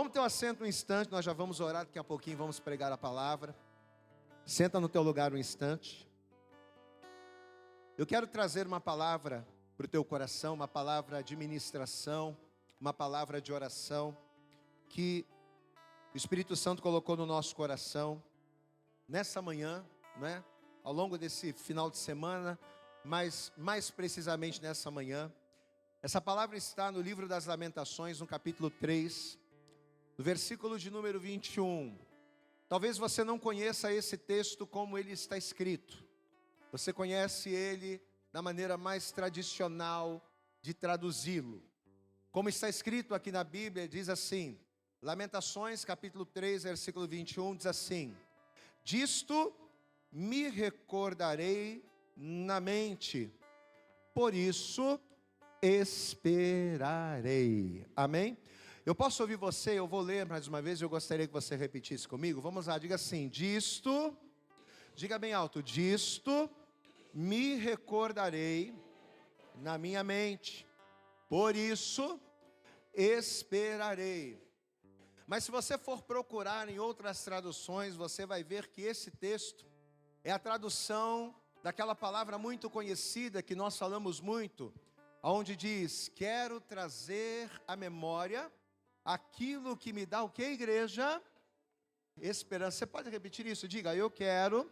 Toma o teu assento um instante, nós já vamos orar, daqui a pouquinho vamos pregar a palavra. Senta no teu lugar um instante. Eu quero trazer uma palavra para o teu coração, uma palavra de ministração, uma palavra de oração, que o Espírito Santo colocou no nosso coração, nessa manhã, né? Ao longo desse final de semana, mas mais precisamente nessa manhã. Essa palavra está no livro das Lamentações, no capítulo 3, no versículo de número 21. Talvez você não conheça esse texto como ele está escrito. Você conhece ele da maneira mais tradicional de traduzi-lo. Como está escrito aqui na Bíblia, diz assim, Lamentações, capítulo 3, versículo 21, diz assim: disto me recordarei na mente, por isso esperarei. Amém? Eu posso ouvir você? Eu vou ler mais uma vez, eu gostaria que você repetisse comigo. Vamos lá, diga assim, disto, diga bem alto, disto me recordarei na minha mente, por isso esperarei. Mas se você for procurar em outras traduções, você vai ver que esse texto é a tradução daquela palavra muito conhecida que nós falamos muito, onde diz, quero trazer à memória aquilo que me dá o que, igreja? Esperança. Você pode repetir isso? Diga, eu quero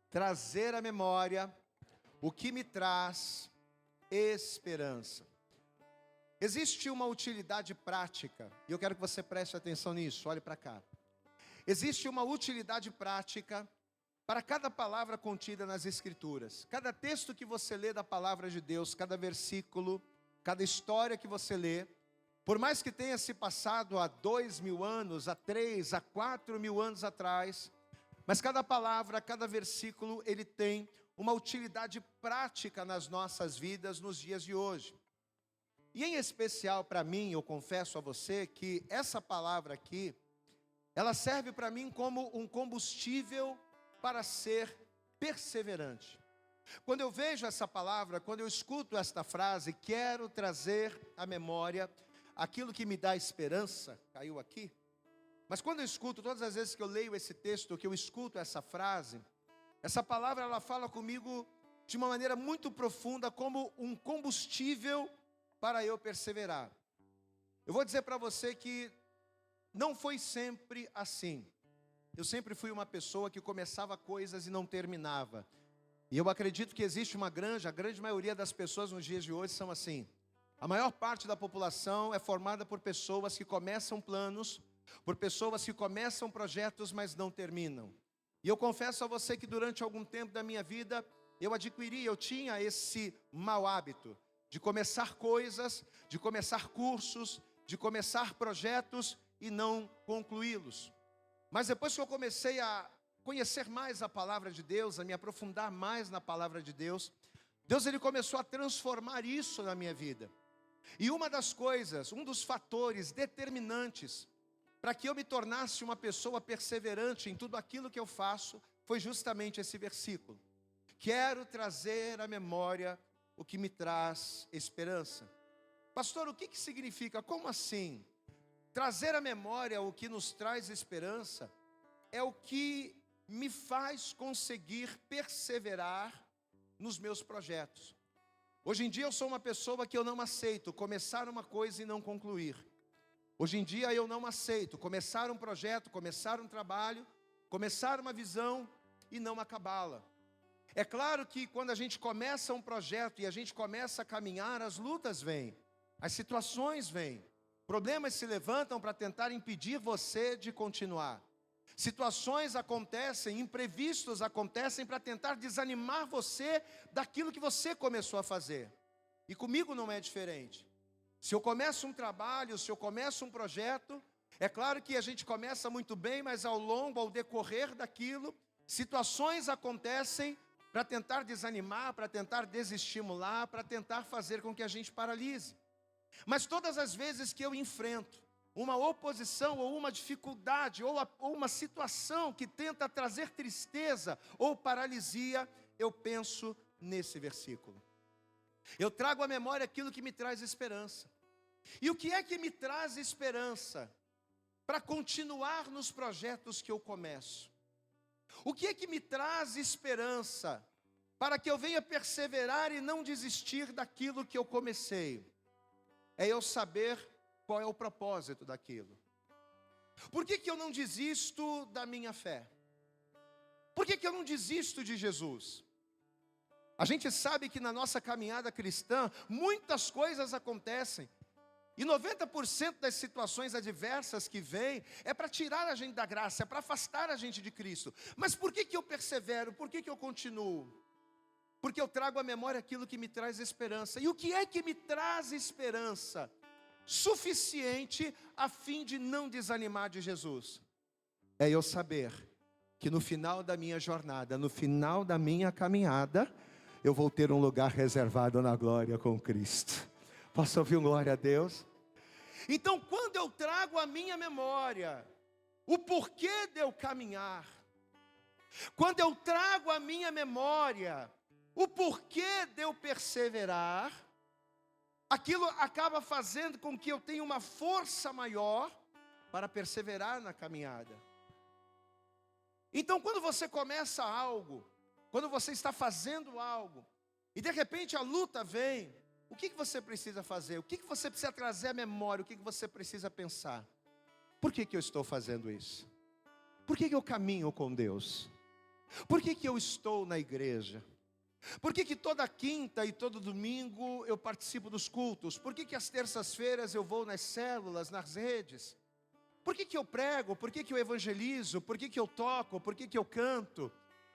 trazer à memória o que me traz esperança. Existe uma utilidade prática, e eu quero que você preste atenção nisso, olhe para cá. Existe uma utilidade prática para cada palavra contida nas Escrituras. Cada texto que você lê da palavra de Deus, cada versículo, cada história que você lê, por mais que tenha se passado há 2000 anos, há 3, há 4000 anos atrás, mas cada palavra, cada versículo, ele tem uma utilidade prática nas nossas vidas nos dias de hoje. E em especial para mim, eu confesso a você que essa palavra aqui, ela serve para mim como um combustível para ser perseverante. Quando eu vejo essa palavra, quando eu escuto esta frase, quero trazer à memória aquilo que me dá esperança, caiu aqui. Mas quando eu escuto, todas as vezes que eu leio esse texto, que eu escuto essa frase, essa palavra ela fala comigo de uma maneira muito profunda, como um combustível para eu perseverar. Eu vou dizer para você que não foi sempre assim. Eu sempre fui uma pessoa que começava coisas e não terminava. E eu acredito que existe a grande maioria das pessoas nos dias de hoje são assim. A maior parte da população é formada por pessoas que começam planos, por pessoas que começam projetos, mas não terminam. E eu confesso a você que durante algum tempo da minha vida, eu tinha esse mau hábito de começar coisas, de começar cursos, de começar projetos e não concluí-los. Mas depois que eu comecei a conhecer mais a palavra de Deus, a me aprofundar mais na palavra de Deus, Deus ele começou a transformar isso na minha vida. E uma das coisas, um dos fatores determinantes para que eu me tornasse uma pessoa perseverante em tudo aquilo que eu faço, foi justamente esse versículo. Quero trazer à memória o que me traz esperança. Pastor, o que significa? Como assim? Trazer à memória o que nos traz esperança é o que me faz conseguir perseverar nos meus projetos. Hoje em dia eu sou uma pessoa que eu não aceito começar uma coisa e não concluir. Hoje em dia eu não aceito começar um projeto, começar um trabalho, começar uma visão e não acabá-la. É claro que quando a gente começa um projeto e a gente começa a caminhar, as lutas vêm, as situações vêm, problemas se levantam para tentar impedir você de continuar. Situações acontecem, imprevistos acontecem para tentar desanimar você daquilo que você começou a fazer. E comigo não é diferente. Se eu começo um trabalho, se eu começo um projeto, é claro que a gente começa muito bem, mas ao decorrer daquilo, situações acontecem para tentar desanimar, para tentar desestimular, para tentar fazer com que a gente paralise. Mas todas as vezes que eu enfrento uma oposição ou uma dificuldade ou uma situação que tenta trazer tristeza ou paralisia, eu penso nesse versículo. Eu trago à memória aquilo que me traz esperança. E o que é que me traz esperança? para continuar nos projetos que eu começo? O que é que me traz esperança para que eu venha perseverar e não desistir daquilo que eu comecei? É eu saber qual é o propósito daquilo. Por que que eu não desisto da minha fé? Por que que eu não desisto de Jesus? A gente sabe que na nossa caminhada cristã, muitas coisas acontecem. E 90% das situações adversas que vêm é para tirar a gente da graça, é para afastar a gente de Cristo. Mas por que que eu persevero? Por que que eu continuo? Porque eu trago à memória aquilo que me traz esperança. E o que é que me traz esperança suficiente a fim de não desanimar de Jesus? É eu saber que no final da minha jornada, no final da minha caminhada, eu vou ter um lugar reservado na glória com Cristo. Posso ouvir um glória a Deus? Então, quando eu trago à minha memória o porquê de eu caminhar, quando eu trago à minha memória o porquê de eu perseverar, aquilo acaba fazendo com que eu tenha uma força maior para perseverar na caminhada. Então, quando você começa algo, quando você está fazendo algo, e de repente a luta vem, o que você precisa fazer? O que você precisa trazer à memória? O que você precisa pensar? Por que eu estou fazendo isso? Por que eu caminho com Deus? Por que eu estou na igreja? Por que toda quinta e todo domingo eu participo dos cultos? Por que às terças-feiras eu vou nas células, nas redes? Por que eu prego? Por que eu evangelizo? Por que eu toco? Por que eu canto?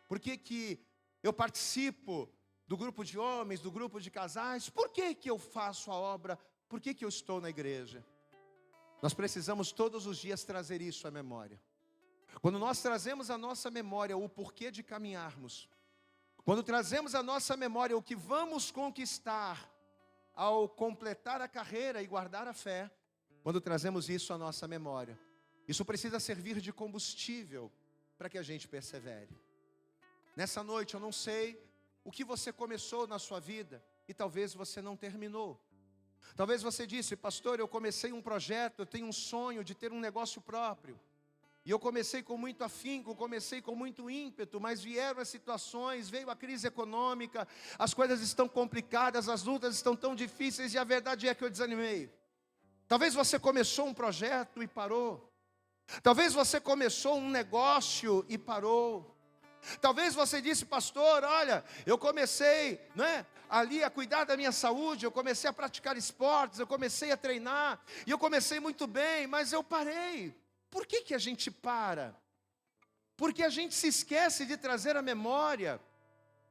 Por que eu participo do grupo de homens, do grupo de casais? Por que eu faço a obra? Por que eu estou na igreja? Nós precisamos todos os dias trazer isso à memória. Quando nós trazemos à nossa memória o porquê de caminharmos, quando trazemos à nossa memória o que vamos conquistar ao completar a carreira e guardar a fé, quando trazemos isso à nossa memória, isso precisa servir de combustível para que a gente persevere. Nessa noite eu não sei o que você começou na sua vida e talvez você não terminou. Talvez você disse: pastor, eu comecei um projeto, eu tenho um sonho de ter um negócio próprio. E eu comecei com muito afinco, comecei com muito ímpeto, mas vieram as situações, veio a crise econômica, as coisas estão complicadas, as lutas estão tão difíceis e a verdade é que eu desanimei. Talvez você começou um projeto e parou. Talvez você começou um negócio e parou. Talvez você disse: pastor, olha, eu comecei, ali a cuidar da minha saúde, eu comecei a praticar esportes, eu comecei a treinar, e eu comecei muito bem, mas eu parei. Por que a gente para? Porque a gente se esquece de trazer à memória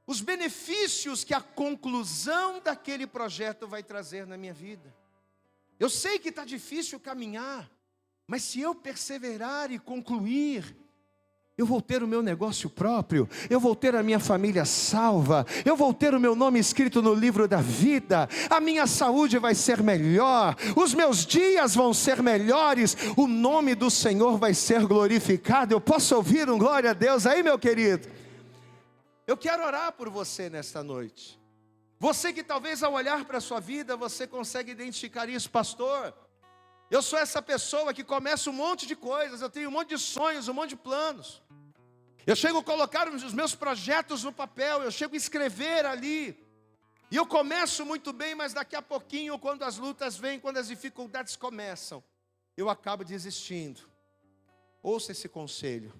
os benefícios que a conclusão daquele projeto vai trazer na minha vida. Eu sei que está difícil caminhar, mas se eu perseverar e concluir, eu vou ter o meu negócio próprio, eu vou ter a minha família salva, eu vou ter o meu nome escrito no livro da vida, a minha saúde vai ser melhor, os meus dias vão ser melhores, o nome do Senhor vai ser glorificado. Eu posso ouvir um glória a Deus aí, meu querido? Eu quero orar por você nesta noite. Você que talvez ao olhar para a sua vida, você consegue identificar isso: pastor, eu sou essa pessoa que começa um monte de coisas, eu tenho um monte de sonhos, um monte de planos. Eu chego a colocar os meus projetos no papel, eu chego a escrever ali. E eu começo muito bem, mas daqui a pouquinho, quando as lutas vêm, quando as dificuldades começam, eu acabo desistindo. Ouça esse conselho.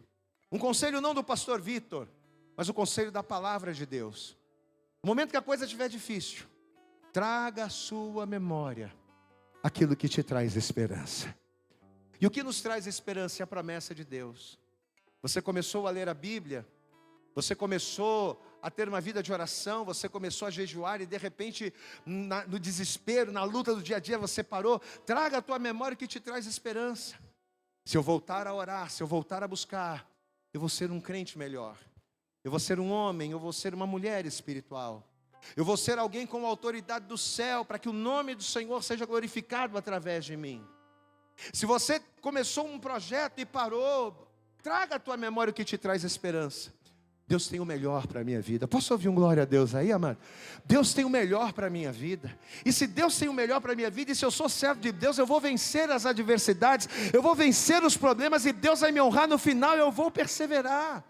Um conselho não do pastor Vitor, mas o conselho da palavra de Deus. No momento que a coisa estiver difícil, traga à sua memória aquilo que te traz esperança. E o que nos traz esperança é a promessa de Deus. Você começou a ler a Bíblia, você começou a ter uma vida de oração, você começou a jejuar e de repente, no desespero, na luta do dia a dia, você parou. Traga à tua memória o que te traz esperança. Se eu voltar a orar, se eu voltar a buscar, eu vou ser um crente melhor. Eu vou ser um homem, eu vou ser uma mulher espiritual. Eu vou ser alguém com a autoridade do céu, para que o nome do Senhor seja glorificado através de mim. Se você começou um projeto e parou, traga à tua memória o que te traz esperança. Deus tem o melhor para a minha vida. Posso ouvir um glória a Deus aí, amado? Deus tem o melhor para a minha vida. E se Deus tem o melhor para a minha vida, e se eu sou servo de Deus, eu vou vencer as adversidades, eu vou vencer os problemas, e Deus vai me honrar no final, eu vou perseverar.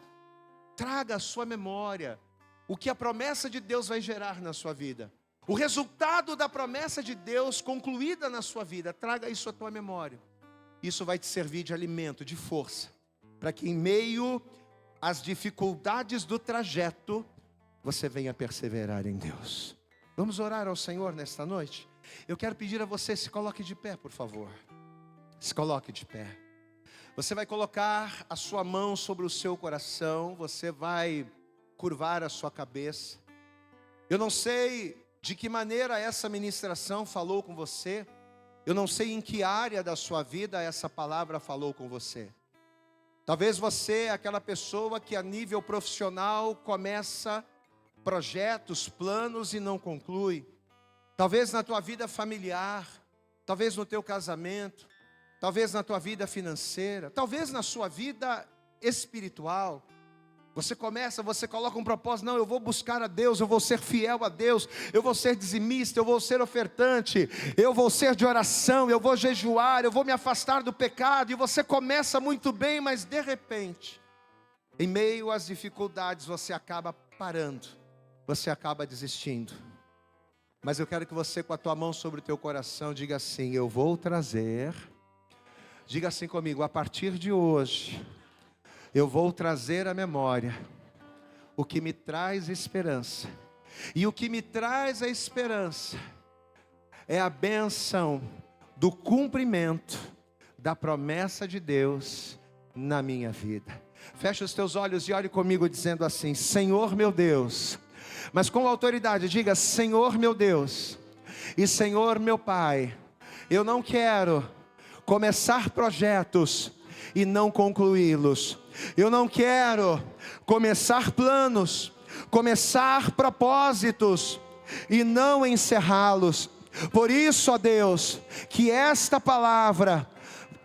Traga à sua memória o que a promessa de Deus vai gerar na sua vida. O resultado da promessa de Deus concluída na sua vida. Traga isso à tua memória. Isso vai te servir de alimento, de força, para que em meio às dificuldades do trajeto, você venha perseverar em Deus. Vamos orar ao Senhor nesta noite? Eu quero pedir a você, se coloque de pé, por favor. Se coloque de pé. Você vai colocar a sua mão sobre o seu coração, você vai curvar a sua cabeça. Eu não sei de que maneira essa ministração falou com você. Eu não sei em que área da sua vida essa palavra falou com você. Talvez você é aquela pessoa que a nível profissional começa projetos, planos e não conclui. Talvez na tua vida familiar, talvez no teu casamento, talvez na tua vida financeira, talvez na sua vida espiritual. Você coloca um propósito, não, eu vou buscar a Deus, eu vou ser fiel a Deus, eu vou ser dizimista, eu vou ser ofertante, eu vou ser de oração, eu vou jejuar, eu vou me afastar do pecado, e você começa muito bem, mas de repente, em meio às dificuldades, você acaba parando, você acaba desistindo. Mas eu quero que você, com a tua mão sobre o teu coração, diga assim: eu vou trazer, diga assim comigo, a partir de hoje, eu vou trazer à memória o que me traz esperança. E o que me traz a esperança é a bênção do cumprimento da promessa de Deus na minha vida. Fecha os teus olhos e ore comigo dizendo assim: Senhor meu Deus. Mas com autoridade diga: Senhor meu Deus e Senhor meu Pai, eu não quero começar projetos e não concluí-los. Eu não quero começar planos, começar propósitos e não encerrá-los. Por isso, ó Deus, que esta palavra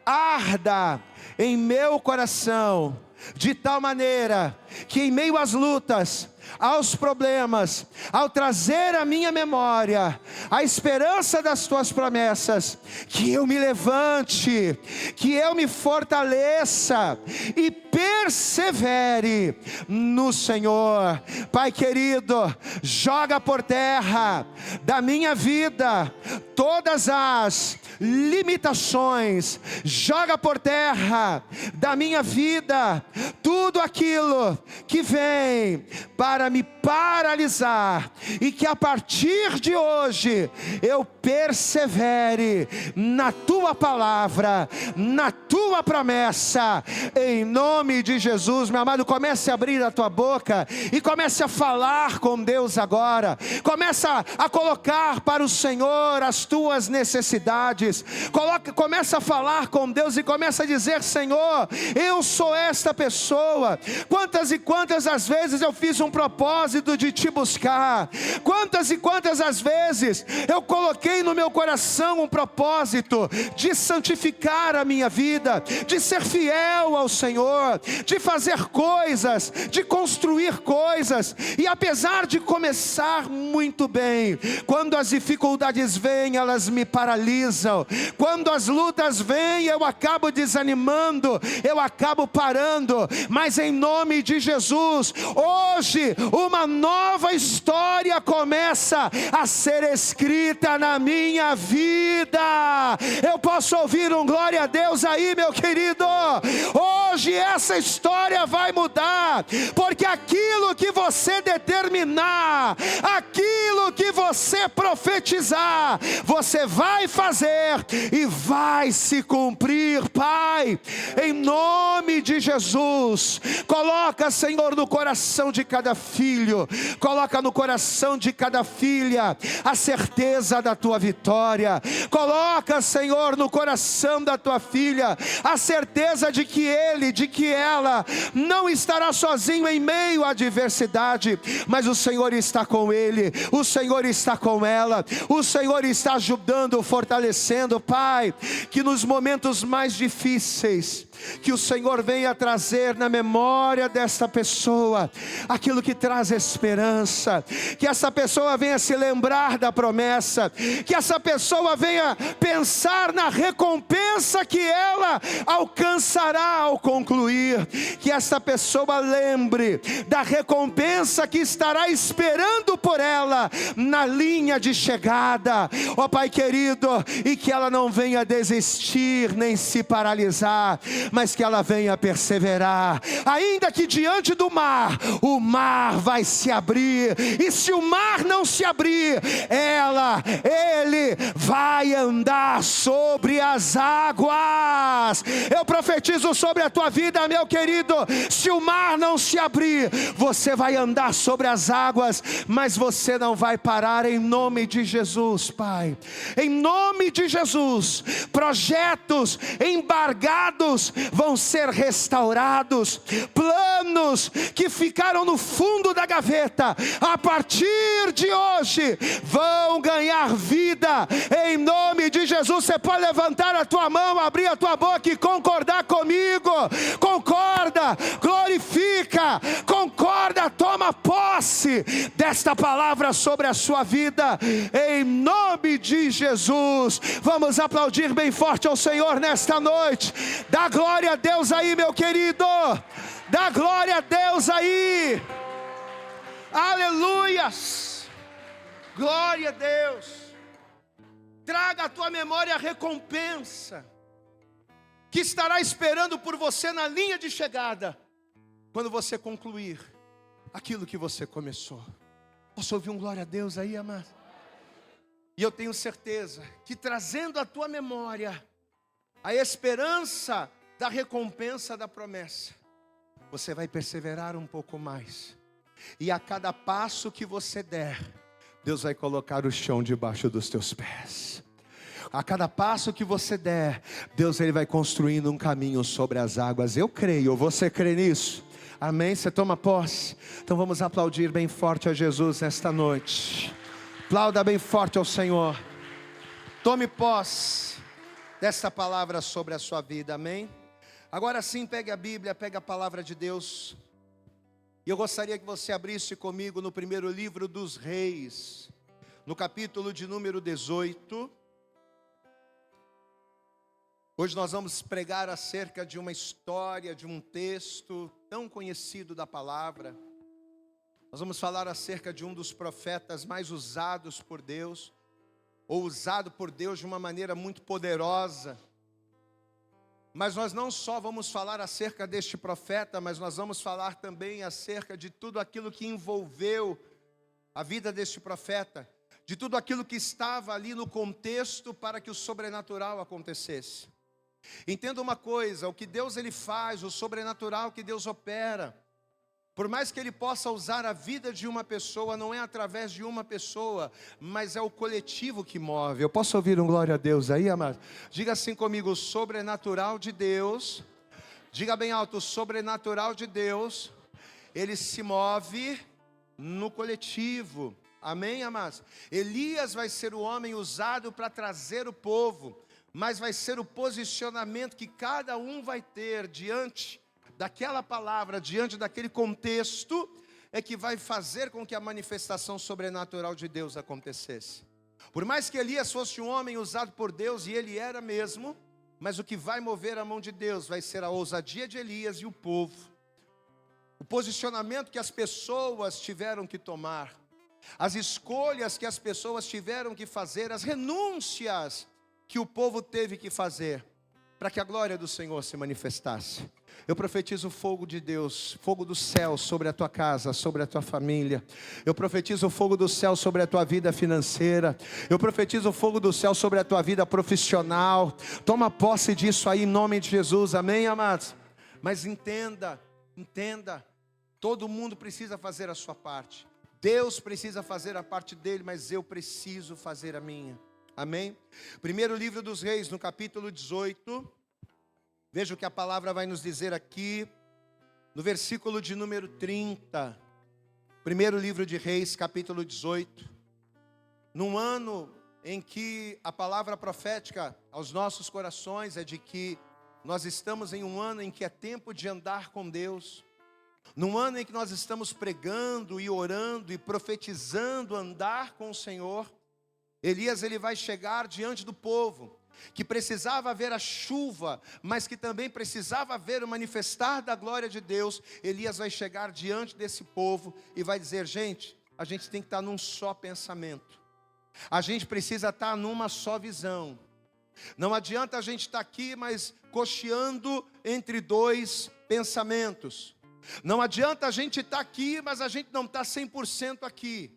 arda em meu coração, de tal maneira que em meio às lutas, aos problemas, ao trazer à minha memória a esperança das tuas promessas, que eu me levante, que eu me fortaleça e persevere no Senhor. Pai querido, joga por terra da minha vida todas as limitações, joga por terra da minha vida tudo aquilo que vem para me paralisar, e que a partir de hoje eu persevere na tua palavra, na tua promessa, em nome de Jesus. Meu amado, comece a abrir a tua boca e comece a falar com Deus agora. Começa a colocar para o Senhor as tuas necessidades. Começa a falar com Deus e começa a dizer: Senhor, eu sou esta pessoa. Quantas e quantas as vezes eu fiz um propósito de te buscar. Quantas e quantas as vezes eu coloquei no meu coração um propósito de santificar a minha vida, de ser fiel ao Senhor, de fazer coisas, de construir coisas, e apesar de começar muito bem, quando as dificuldades vêm, elas me paralisam. Quando as lutas vêm, eu acabo desanimando, eu acabo parando. Mas em nome de Jesus, hoje uma nova história começa a ser escrita na minha vida. Eu posso ouvir um glória a Deus aí, meu querido? Hoje essa história vai mudar, porque aquilo que você determinar, aquilo que você profetizar, você vai fazer e vai se cumprir. Pai, em nome de Jesus, coloca, Senhor, no coração de cada filho, coloca no coração de cada filha a certeza da tua vitória. Coloca, Senhor, no coração da tua filha a certeza de que ele, de que ela não estará sozinho em meio à adversidade, mas o Senhor está com ele, o Senhor está com ela, o Senhor está ajudando, fortalecendo. Pai, que nos momentos mais difíceis 6, que o Senhor venha trazer na memória desta pessoa aquilo que traz esperança, que essa pessoa venha se lembrar da promessa, que essa pessoa venha pensar na recompensa que ela alcançará ao concluir, que essa pessoa lembre da recompensa que estará esperando por ela na linha de chegada, ó Pai querido, e que ela não venha desistir nem se paralisar, mas que ela venha perseverar, ainda que diante do mar, o mar vai se abrir, e se o mar não se abrir, ele vai andar sobre as águas. Eu profetizo sobre a tua vida, meu querido, se o mar não se abrir, você vai andar sobre as águas, mas você não vai parar, em nome de Jesus, Pai. Em nome de Jesus, projetos embargados vão ser restaurados, planos que ficaram no fundo da gaveta, a partir de hoje, vão ganhar vida, em nome de Jesus. Você pode levantar a tua mão, abrir a tua boca e concordar comigo. Concorda, glorifica, concorda, toma posse desta palavra sobre a sua vida, em nome de Jesus. Vamos aplaudir bem forte ao Senhor nesta noite. Dá glória a Deus aí, meu querido, dá glória a Deus aí, aleluias, glória a Deus. Traga à tua memória a recompensa que estará esperando por você na linha de chegada, quando você concluir aquilo que você começou. Posso ouvir um glória a Deus aí, amado? E eu tenho certeza que, trazendo à tua memória a esperança da recompensa da promessa, você vai perseverar um pouco mais, e a cada passo que você der, Deus vai colocar o chão debaixo dos teus pés. A cada passo que você der, Deus ele vai construindo um caminho sobre as águas. Eu creio, você crê nisso? Amém? Você toma posse? Então vamos aplaudir bem forte a Jesus nesta noite. Aplauda bem forte ao Senhor. Tome posse desta palavra sobre a sua vida, amém? Agora sim, pegue a Bíblia, pegue a palavra de Deus. E eu gostaria que você abrisse comigo no primeiro livro dos Reis, no capítulo de número 18. Hoje nós vamos pregar acerca de uma história, de um texto tão conhecido da palavra. Nós vamos falar acerca de um dos profetas mais usados por Deus, ou usado por Deus de uma maneira muito poderosa. Mas nós não só vamos falar acerca deste profeta, mas nós vamos falar também acerca de tudo aquilo que envolveu a vida deste profeta, de tudo aquilo que estava ali no contexto para que o sobrenatural acontecesse. Entenda uma coisa, o que Deus ele faz, o sobrenatural que Deus opera, por mais que ele possa usar a vida de uma pessoa, não é através de uma pessoa, mas é o coletivo que move. Eu posso ouvir um glória a Deus aí, amado? Diga assim comigo, o sobrenatural de Deus, diga bem alto, o sobrenatural de Deus, ele se move no coletivo. Amém, amados? Elias vai ser o homem usado para trazer o povo, mas vai ser o posicionamento que cada um vai ter diante daquela palavra, diante daquele contexto, é que vai fazer com que a manifestação sobrenatural de Deus acontecesse. Por mais que Elias fosse um homem usado por Deus, e ele era mesmo, mas o que vai mover a mão de Deus vai ser a ousadia de Elias e o povo, o posicionamento que as pessoas tiveram que tomar, as escolhas que as pessoas tiveram que fazer, as renúncias que o povo teve que fazer, para que a glória do Senhor se manifestasse. Eu profetizo o fogo de Deus, fogo do céu sobre a tua casa, sobre a tua família. Eu profetizo o fogo do céu sobre a tua vida financeira. Eu profetizo o fogo do céu sobre a tua vida profissional. Toma posse disso aí em nome de Jesus, amém, amados? Mas entenda, todo mundo precisa fazer a sua parte. Deus precisa fazer a parte dele, mas eu preciso fazer a minha. Amém? Primeiro livro dos Reis, no capítulo 18. Veja o que a palavra vai nos dizer aqui, no versículo de número 30. Primeiro livro de Reis, capítulo 18. Num ano em que a palavra profética aos nossos corações é de que nós estamos em um ano em que é tempo de andar com Deus, num ano em que nós estamos pregando e orando e profetizando andar com o Senhor. Elias, ele vai chegar diante do povo, que precisava ver a chuva, mas que também precisava ver o manifestar da glória de Deus. Elias vai chegar diante desse povo e vai dizer: gente, a gente tem que estar num só pensamento, a gente precisa estar numa só visão. Não adianta a gente estar aqui, mas cocheando entre dois pensamentos. Não adianta a gente estar aqui, mas a gente não está 100% aqui.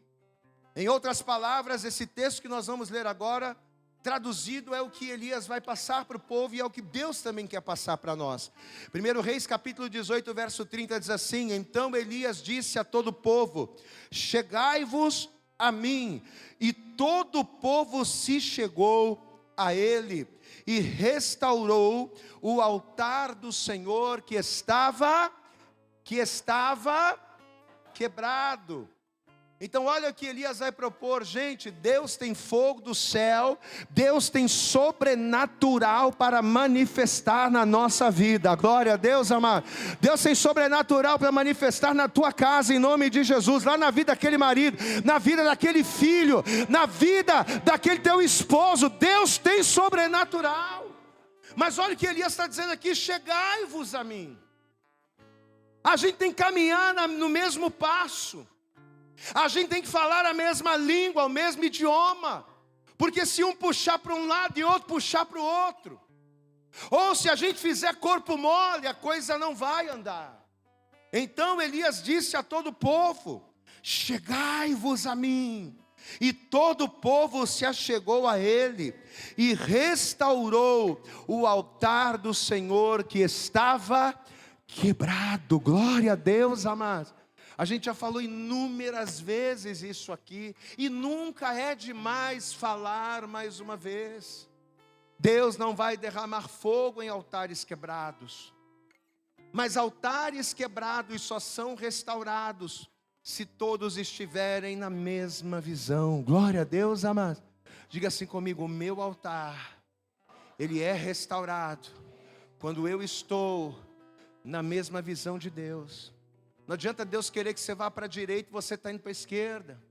Em outras palavras, esse texto que nós vamos ler agora, traduzido, é o que Elias vai passar para o povo e é o que Deus também quer passar para nós. 1 Reis capítulo 18, verso 30 diz assim: então Elias disse a todo o povo: chegai-vos a mim. E todo o povo se chegou a ele e restaurou o altar do Senhor que estava quebrado. Então olha o que Elias vai propor, gente. Deus tem fogo do céu, Deus tem sobrenatural para manifestar na nossa vida. Glória a Deus, amado. Deus tem sobrenatural para manifestar na tua casa, em nome de Jesus. Lá na vida daquele marido, na vida daquele filho, na vida daquele teu esposo, Deus tem sobrenatural. Mas olha o que Elias está dizendo aqui: chegai-vos a mim. A gente tem que caminhar no mesmo passo. A gente tem que falar a mesma língua, o mesmo idioma. Porque se um puxar para um lado e outro puxar para o outro, ou se a gente fizer corpo mole, a coisa não vai andar. Então Elias disse a todo o povo: chegai-vos a mim. E todo o povo se achegou a ele e restaurou o altar do Senhor que estava quebrado. Glória a Deus, amados. A gente já falou inúmeras vezes isso aqui, e nunca é demais falar mais uma vez. Deus não vai derramar fogo em altares quebrados, mas altares quebrados só são restaurados se todos estiverem na mesma visão. Glória a Deus, amados. Diga assim comigo: o meu altar, ele é restaurado quando eu estou na mesma visão de Deus. Não adianta Deus querer que você vá para a direita e você está indo para a esquerda.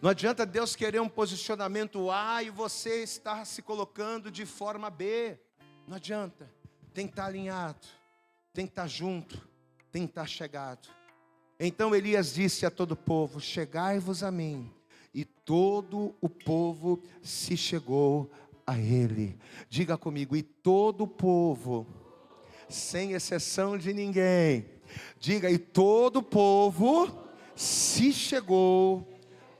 Não adianta Deus querer um posicionamento A e você está se colocando de forma B. Não adianta. Tem que estar alinhado, tem que estar junto, tem que estar chegado. Então Elias disse a todo o povo: chegai-vos a mim. E todo o povo se chegou a ele. Diga comigo: e todo o povo, sem exceção de ninguém. Diga: e todo o povo se chegou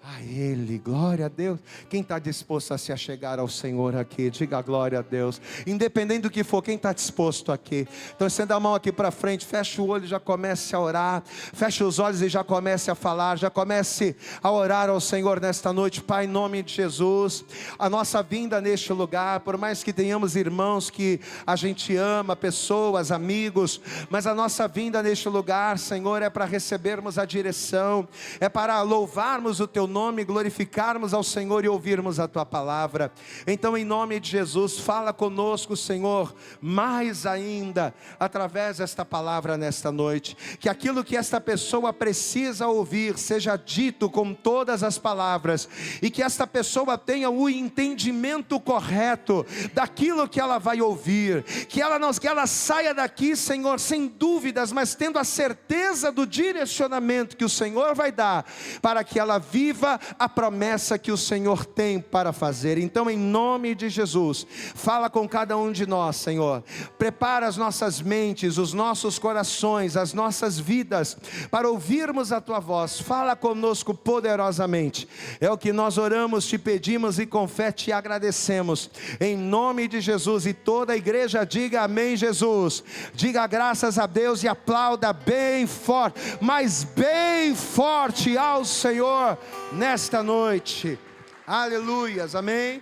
a ele. Glória a Deus. Quem está disposto a se achegar ao Senhor aqui? Diga glória a Deus. Independente do que for, quem está disposto aqui? Então estenda a mão aqui para frente, fecha o olho e já comece a orar. Fecha os olhos e já comece a falar. Já comece a orar ao Senhor nesta noite. Pai, em nome de Jesus, a nossa vinda neste lugar, por mais que tenhamos irmãos que a gente ama, pessoas, amigos, mas a nossa vinda neste lugar, Senhor, é para recebermos a direção, é para louvarmos o Teu nome, glorificarmos ao Senhor e ouvirmos a Tua palavra. Então, em nome de Jesus, fala conosco, Senhor, mais ainda, através desta palavra nesta noite. Que aquilo que esta pessoa precisa ouvir, seja dito com todas as palavras, e que esta pessoa tenha o entendimento correto daquilo que ela vai ouvir. Que ela saia daqui, Senhor, sem dúvidas, mas tendo a certeza do direcionamento que o Senhor vai dar, para que ela viva a promessa que o Senhor tem para fazer. Então, em nome de Jesus, fala com cada um de nós, Senhor. Prepara as nossas mentes, os nossos corações, as nossas vidas, para ouvirmos a Tua voz. Fala conosco poderosamente. É o que nós oramos, te pedimos e com fé te agradecemos. Em nome de Jesus. E toda a igreja diga amém, Jesus. Diga graças a Deus e aplauda bem forte, mas bem forte ao Senhor nesta noite. Aleluias, amém?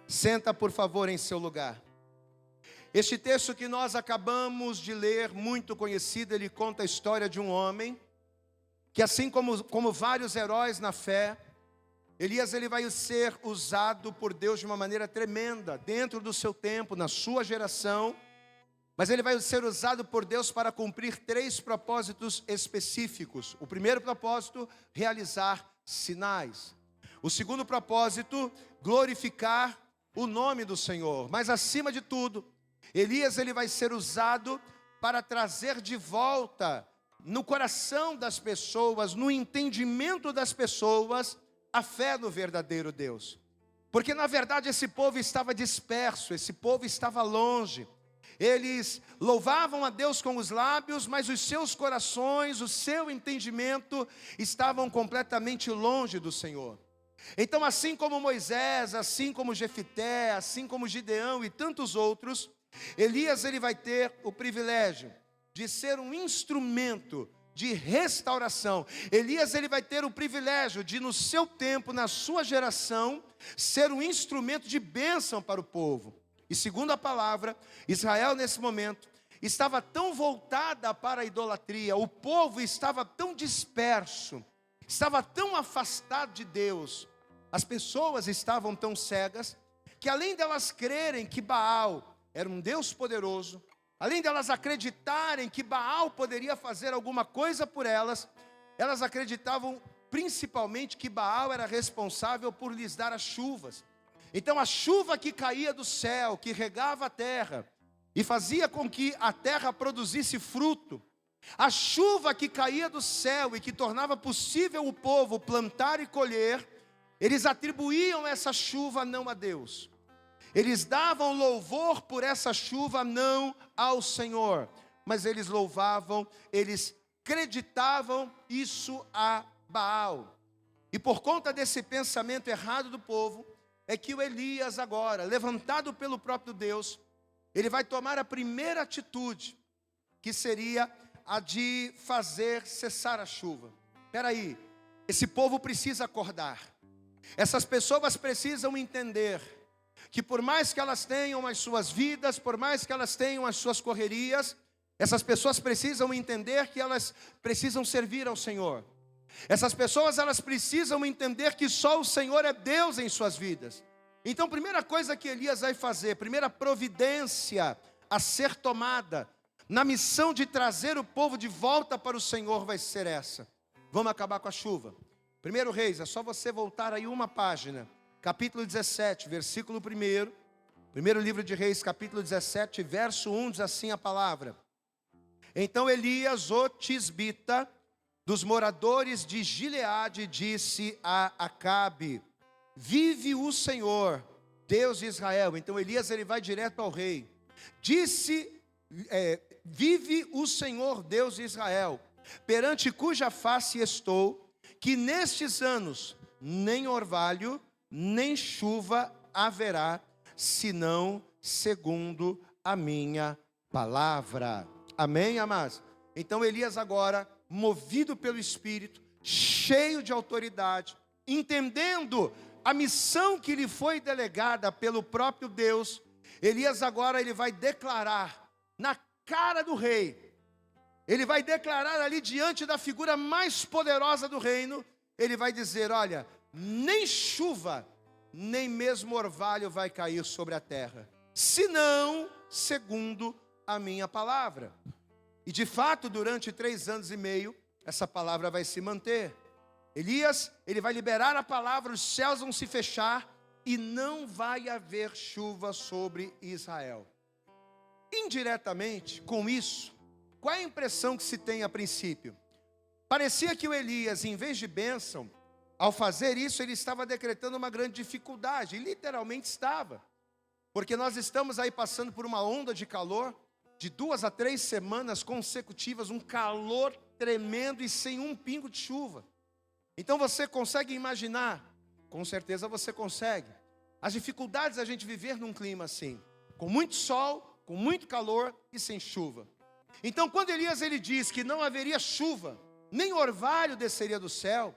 Senta por favor em seu lugar. Este texto que nós acabamos de ler, muito conhecido, ele conta a história de um homem que, assim como vários heróis na fé, Elias, ele vai ser usado por Deus de uma maneira tremenda, dentro do seu tempo, na sua geração. Mas ele vai ser usado por Deus para cumprir 3 propósitos específicos. O primeiro propósito, realizar sinais. O segundo propósito, glorificar o nome do Senhor. Mas acima de tudo, Elias ele vai ser usado para trazer de volta no coração das pessoas, no entendimento das pessoas, a fé no verdadeiro Deus. Porque na verdade esse povo estava disperso, esse povo estava longe. Eles louvavam a Deus com os lábios, mas os seus corações, o seu entendimento estavam completamente longe do Senhor. Então, assim como Moisés, assim como Jefité, assim como Gideão e tantos outros, Elias ele vai ter o privilégio de ser um instrumento de restauração. Elias ele vai ter o privilégio de, no seu tempo, na sua geração, ser um instrumento de bênção para o povo. E segundo a palavra, Israel nesse momento estava tão voltada para a idolatria, o povo estava tão disperso, estava tão afastado de Deus, as pessoas estavam tão cegas, que além delas crerem que Baal era um Deus poderoso, além delas acreditarem que Baal poderia fazer alguma coisa por elas, elas acreditavam principalmente que Baal era responsável por lhes dar as chuvas. Então a chuva que caía do céu, que regava a terra e fazia com que a terra produzisse fruto, a chuva que caía do céu e que tornava possível o povo plantar e colher, eles atribuíam essa chuva não a Deus. Eles davam louvor por essa chuva não ao Senhor, mas eles louvavam, eles acreditavam isso a Baal. E por conta desse pensamento errado do povo, é que o Elias agora, levantado pelo próprio Deus, ele vai tomar a primeira atitude, que seria a de fazer cessar a chuva. Espera aí, esse povo precisa acordar. Essas pessoas precisam entender que por mais que elas tenham as suas vidas, por mais que elas tenham as suas correrias, essas pessoas precisam entender que elas precisam servir ao Senhor. Essas pessoas, elas precisam entender que só o Senhor é Deus em suas vidas. Então, primeira coisa que Elias vai fazer, primeira providência a ser tomada, na missão de trazer o povo de volta para o Senhor, vai ser essa. Vamos acabar com a chuva. 1 Reis, é só você voltar aí uma página. Capítulo 17, versículo 1. Primeiro livro de Reis, capítulo 17, verso 1, diz assim a palavra. Então Elias, o tisbita, dos moradores de Gileade, disse a Acabe: vive o Senhor, Deus de Israel. Então Elias ele vai direto ao rei. Vive o Senhor, Deus de Israel, perante cuja face estou, que nestes anos nem orvalho, nem chuva haverá, senão segundo a minha palavra. Amém, amados? Então Elias agora, movido pelo Espírito, cheio de autoridade, entendendo a missão que lhe foi delegada pelo próprio Deus, Elias agora ele vai declarar na cara do rei, ele vai declarar ali diante da figura mais poderosa do reino, ele vai dizer: olha, nem chuva, nem mesmo orvalho vai cair sobre a terra, senão segundo a minha palavra. E de fato, durante 3 anos e meio, essa palavra vai se manter. Elias, ele vai liberar a palavra, os céus vão se fechar e não vai haver chuva sobre Israel. Indiretamente, com isso, qual é a impressão que se tem a princípio? Parecia que o Elias, em vez de bênção, ao fazer isso, ele estava decretando uma grande dificuldade, e literalmente estava. Porque nós estamos aí passando por uma onda de calor, de 2 a 3 semanas consecutivas, um calor tremendo e sem um pingo de chuva. Então você consegue imaginar? Com certeza você consegue. As dificuldades da gente viver num clima assim, com muito sol, com muito calor e sem chuva. Então quando Elias ele diz que não haveria chuva, nem orvalho desceria do céu,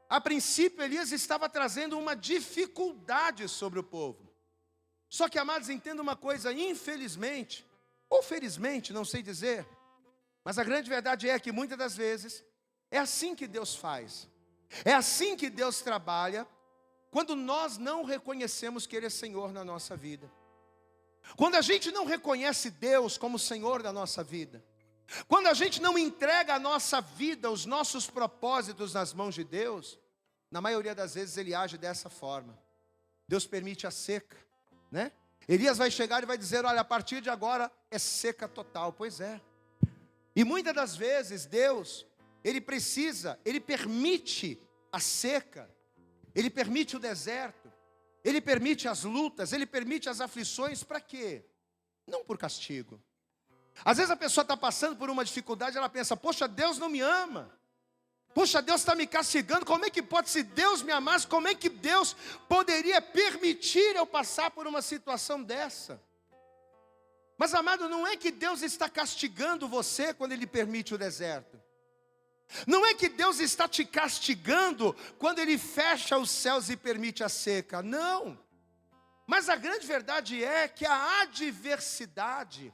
a princípio Elias estava trazendo uma dificuldade sobre o povo. Só que, amados, entenda uma coisa, infelizmente, ou felizmente, não sei dizer, mas a grande verdade é que muitas das vezes é assim que Deus faz, é assim que Deus trabalha, quando nós não reconhecemos que Ele é Senhor na nossa vida. Quando a gente não reconhece Deus como Senhor da nossa vida, quando a gente não entrega a nossa vida, os nossos propósitos nas mãos de Deus, na maioria das vezes Ele age dessa forma. Deus permite a seca, né? Elias vai chegar e vai dizer, olha, a partir de agora é seca total. Pois é. E muitas das vezes Deus, Ele permite a seca, Ele permite o deserto, Ele permite as lutas, Ele permite as aflições, para quê? Não por castigo. Às vezes a pessoa está passando por uma dificuldade, ela pensa, poxa, Deus não me ama. Poxa, Deus está me castigando, como é que pode, se Deus me amasse, como é que Deus poderia permitir eu passar por uma situação dessa? Mas amado, não é que Deus está castigando você quando Ele permite o deserto. Não é que Deus está te castigando quando Ele fecha os céus e permite a seca, não. Mas a grande verdade é que a adversidade,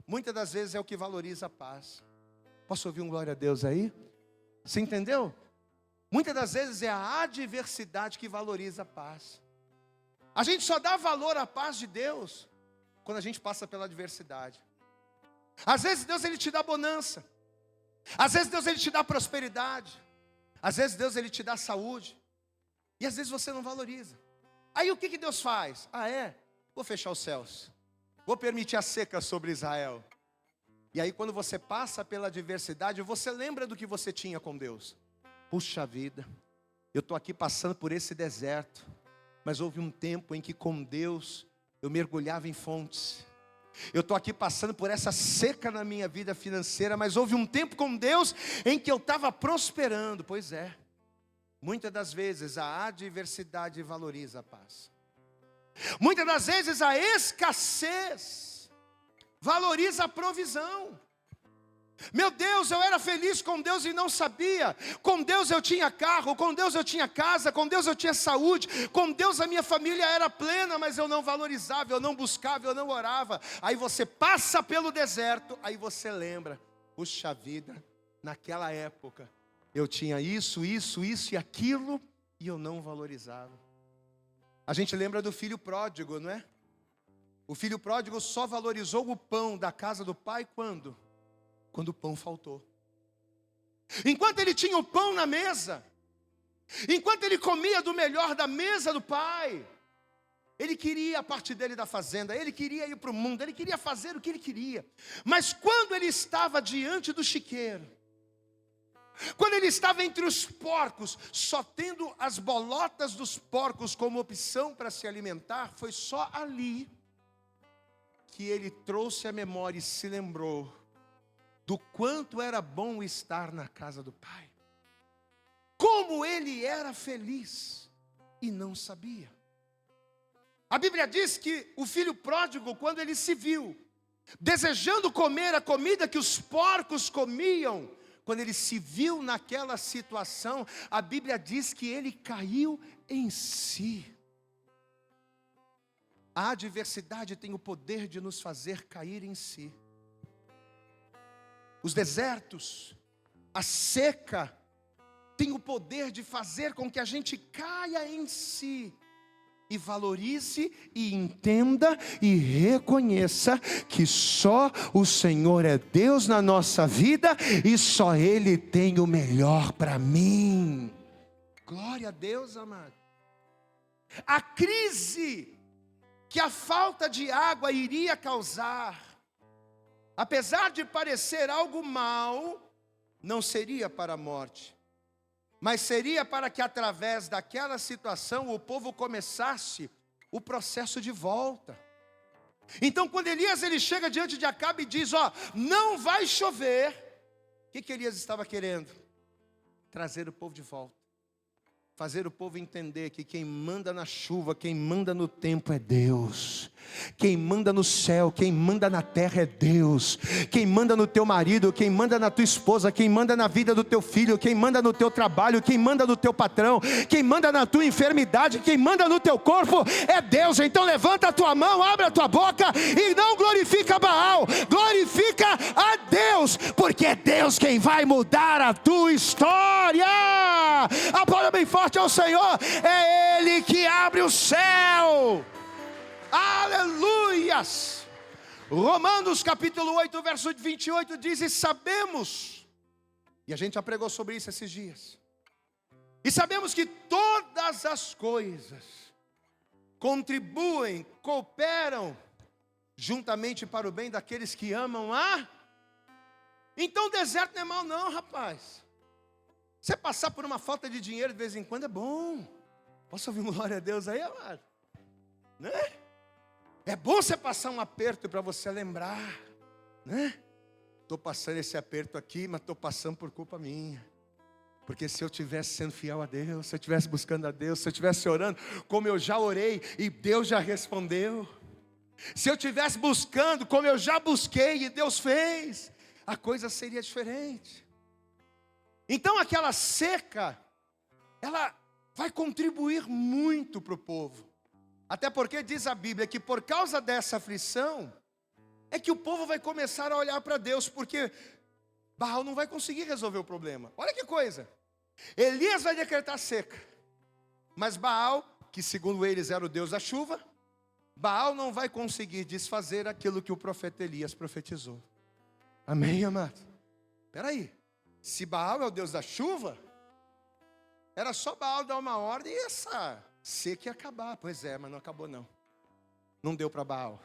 muitas das vezes é o que valoriza a paz. Posso ouvir um glória a Deus aí? Você entendeu? Muitas das vezes é a adversidade que valoriza a paz. A gente só dá valor à paz de Deus quando a gente passa pela adversidade. Às vezes Deus Ele te dá bonança. Às vezes Deus Ele te dá prosperidade. Às vezes Deus Ele te dá saúde. E às vezes você não valoriza. Aí o que Deus faz? Vou fechar os céus. Vou permitir a seca sobre Israel. E aí quando você passa pela adversidade, você lembra do que você tinha com Deus. Puxa vida, eu estou aqui passando por esse deserto, mas houve um tempo em que com Deus eu mergulhava em fontes. Eu estou aqui passando por essa seca na minha vida financeira, mas houve um tempo com Deus em que eu estava prosperando. Pois é, muitas das vezes a adversidade valoriza a paz. Muitas das vezes a escassez valoriza a provisão. Meu Deus, eu era feliz com Deus e não sabia. Com Deus eu tinha carro, com Deus eu tinha casa, com Deus eu tinha saúde, com Deus a minha família era plena, mas eu não valorizava, eu não buscava, eu não orava. Aí você passa pelo deserto, aí você lembra, puxa vida, naquela época eu tinha isso e aquilo, e eu não valorizava. A gente lembra do filho pródigo, não é? O filho pródigo só valorizou o pão da casa do pai quando? Quando o pão faltou. Enquanto ele tinha o pão na mesa, enquanto ele comia do melhor da mesa do pai, ele queria a parte dele da fazenda, ele queria ir para o mundo, ele queria fazer o que ele queria. Mas quando ele estava diante do chiqueiro, quando ele estava entre os porcos, só tendo as bolotas dos porcos como opção para se alimentar, foi só ali que ele trouxe a memória e se lembrou do quanto era bom estar na casa do pai. Como ele era feliz e não sabia. A Bíblia diz que o filho pródigo, quando ele se viu desejando comer a comida que os porcos comiam, quando ele se viu naquela situação, a Bíblia diz que ele caiu em si. A adversidade tem o poder de nos fazer cair em si. Os desertos, a seca, tem o poder de fazer com que a gente caia em si. E valorize e entenda e reconheça que só o Senhor é Deus na nossa vida e só Ele tem o melhor para mim. Glória a Deus, amado. A crise que a falta de água iria causar, apesar de parecer algo mal, não seria para a morte, mas seria para que através daquela situação o povo começasse o processo de volta. Então quando Elias ele chega diante de Acabe e diz, não vai chover, o que Elias estava querendo? Trazer o povo de volta. Fazer o povo entender que quem manda na chuva, quem manda no tempo é Deus. Quem manda no céu, quem manda na terra é Deus. Quem manda no teu marido, quem manda na tua esposa, quem manda na vida do teu filho, quem manda no teu trabalho, quem manda no teu patrão, quem manda na tua enfermidade, quem manda no teu corpo é Deus. Então levanta a tua mão, abre a tua boca e não glorifica Baal, glorifica a Deus, porque é Deus quem vai mudar a tua história. Aplauda bem forte ao Senhor, é Ele que abre o céu. Aleluias! Romanos capítulo 8, verso 28 diz: e sabemos, e a gente já pregou sobre isso esses dias, e sabemos que todas as coisas contribuem, cooperam juntamente para o bem daqueles que amam a... Então o deserto não é mal não, rapaz. Você passar por uma falta de dinheiro de vez em quando é bom. Posso ouvir glória a Deus aí, amado? Né? É bom você passar um aperto para você lembrar, né? Estou passando esse aperto aqui, mas estou passando por culpa minha. Porque se eu estivesse sendo fiel a Deus, se eu estivesse buscando a Deus, se eu estivesse orando como eu já orei e Deus já respondeu, se eu estivesse buscando como eu já busquei e Deus fez, a coisa seria diferente. Então aquela seca, ela vai contribuir muito para o povo. Até porque diz a Bíblia que por causa dessa aflição, é que o povo vai começar a olhar para Deus, porque Baal não vai conseguir resolver o problema. Olha que coisa, Elias vai decretar seca, mas Baal, que segundo eles era o Deus da chuva, Baal não vai conseguir desfazer aquilo que o profeta Elias profetizou. Amém, amado? Espera aí, se Baal é o Deus da chuva, era só Baal dar uma ordem e essa seca ia acabar. Pois é, mas não acabou não. Não deu para Baal,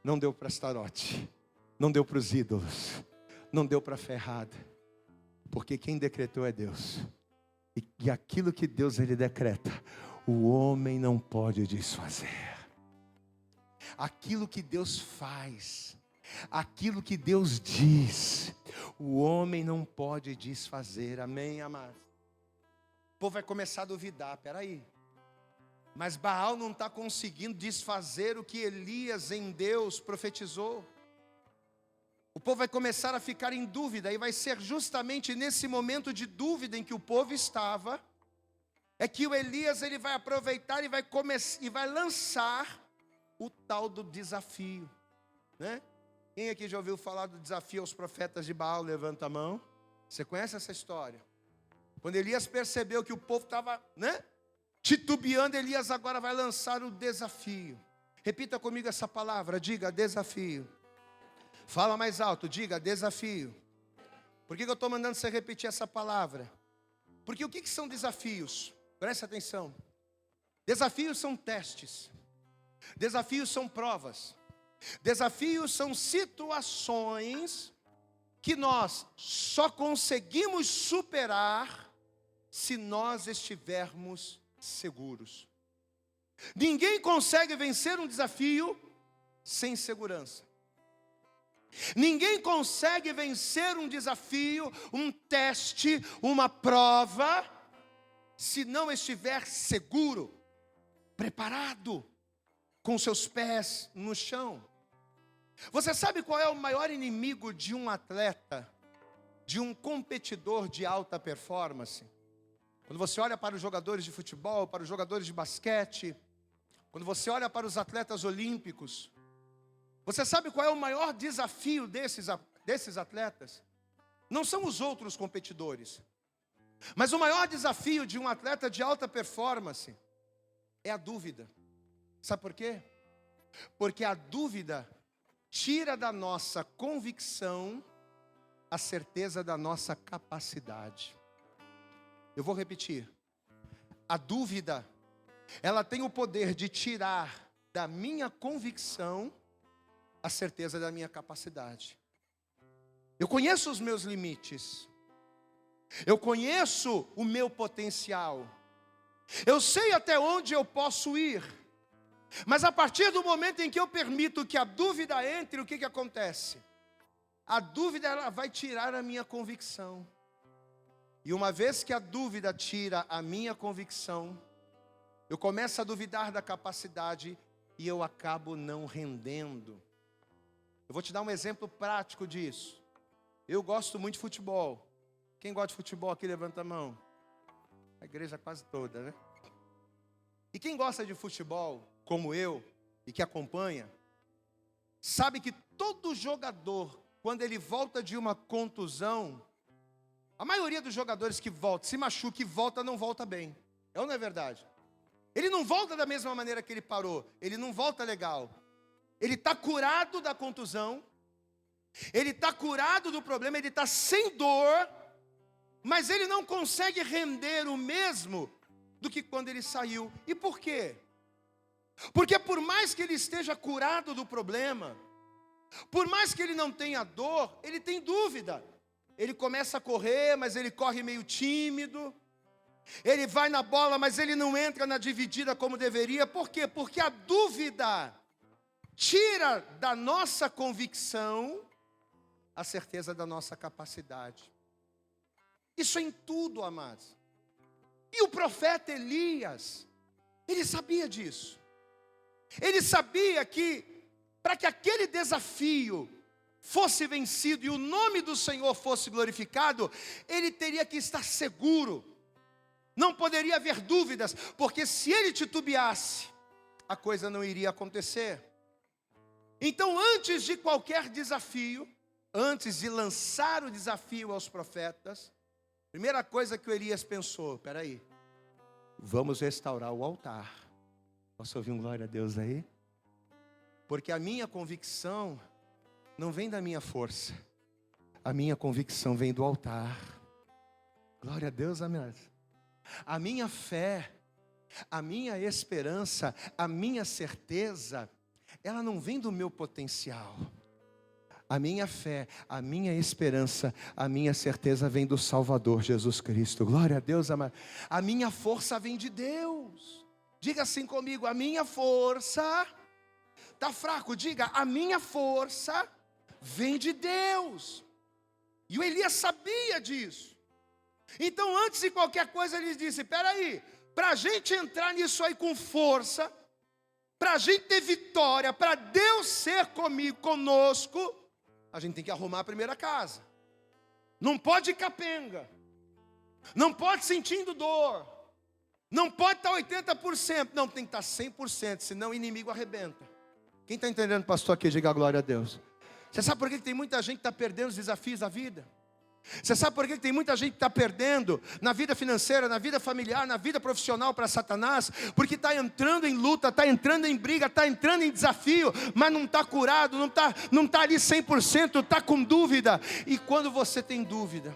não deu para Astarote, não deu para os ídolos, não deu para a ferrada, porque quem decretou é Deus. E aquilo que Deus ele decreta, o homem não pode desfazer. Aquilo que Deus faz, aquilo que Deus diz, o homem não pode desfazer. Amém, amados? O povo vai começar a duvidar. Peraí, mas Baal não está conseguindo desfazer o que Elias em Deus profetizou. O povo vai começar a ficar em dúvida, e vai ser justamente nesse momento de dúvida em que o povo estava, é que o Elias ele vai aproveitar e vai lançar o tal do desafio, né? Quem aqui já ouviu falar do desafio aos profetas de Baal? Levanta a mão. Você conhece essa história? Quando Elias percebeu que o povo estava, né, titubeando, Elias agora vai lançar o desafio. Repita comigo essa palavra, diga desafio. Fala mais alto, diga desafio. Por que eu estou mandando você repetir essa palavra? Porque o que são desafios? Preste atenção. Desafios são testes. Desafios são provas. Desafios são situações que nós só conseguimos superar se nós estivermos seguros. Ninguém consegue vencer um desafio sem segurança. Ninguém consegue vencer um desafio, um teste, uma prova, se não estiver seguro, preparado, com seus pés no chão. Você sabe qual é o maior inimigo de um atleta, de um competidor de alta performance? Quando você olha para os jogadores de futebol, para os jogadores de basquete, quando você olha para os atletas olímpicos, você sabe qual é o maior desafio desses atletas? Não são os outros competidores, mas o maior desafio de um atleta de alta performance é a dúvida. Sabe por quê? Porque a dúvida tira da nossa convicção a certeza da nossa capacidade. Eu vou repetir. A dúvida, ela tem o poder de tirar da minha convicção a certeza da minha capacidade. Eu conheço os meus limites. Eu conheço o meu potencial. Eu sei até onde eu posso ir. Mas a partir do momento em que eu permito que a dúvida entre, o que acontece? A dúvida ela vai tirar a minha convicção. E uma vez que a dúvida tira a minha convicção, eu começo a duvidar da capacidade e eu acabo não rendendo. Eu vou te dar um exemplo prático disso. Eu gosto muito de futebol. Quem gosta de futebol aqui, levanta a mão. A igreja quase toda, né? E quem gosta de futebol, como eu, e que acompanha, sabe que todo jogador, quando ele volta de uma contusão, a maioria dos jogadores que voltam, se machuca e volta, não volta bem. É ou não é verdade? Ele não volta da mesma maneira que ele parou. Ele não volta legal. Ele está curado da contusão. Ele está curado do problema. Ele está sem dor. Mas ele não consegue render o mesmo do que quando ele saiu. E por quê? Porque por mais que ele esteja curado do problema, por mais que ele não tenha dor, ele tem dúvida. Ele começa a correr, mas ele corre meio tímido. Ele vai na bola, mas ele não entra na dividida como deveria. Por quê? Porque a dúvida tira da nossa convicção a certeza da nossa capacidade. Isso é em tudo, amados. E o profeta Elias, ele sabia disso. Ele sabia que, para que aquele desafio fosse vencido e o nome do Senhor fosse glorificado, ele teria que estar seguro. Não poderia haver dúvidas, porque se ele titubeasse, a coisa não iria acontecer. Então, antes de qualquer desafio, antes de lançar o desafio aos profetas, primeira coisa que o Elias pensou: peraí, vamos restaurar o altar. Posso ouvir um glória a Deus aí? Porque a minha convicção não vem da minha força, a minha convicção vem do altar. Glória a Deus, amados. A minha fé, a minha esperança, a minha certeza, ela não vem do meu potencial. A minha fé, a minha esperança, a minha certeza vem do Salvador Jesus Cristo. Glória a Deus, amado. A minha força vem de Deus. Diga assim comigo: a minha força, está fraco, diga: a minha força vem de Deus. E o Elias sabia disso. Então, antes de qualquer coisa, ele disse: peraí, para a gente entrar nisso aí com força, para a gente ter vitória, para Deus ser conosco, a gente tem que arrumar a primeira casa. Não pode ir capenga, não pode sentindo dor, não pode estar 80%, não, tem que estar 100%, senão o inimigo arrebenta. Quem está entendendo, pastor, aqui, diga glória a Deus. Você sabe por que tem muita gente que está perdendo os desafios da vida? Você sabe por que tem muita gente que está perdendo na vida financeira, na vida familiar, na vida profissional para Satanás? Porque está entrando em luta, está entrando em briga, está entrando em desafio, mas não está curado, não tá ali 100%, está com dúvida. E quando você tem dúvida,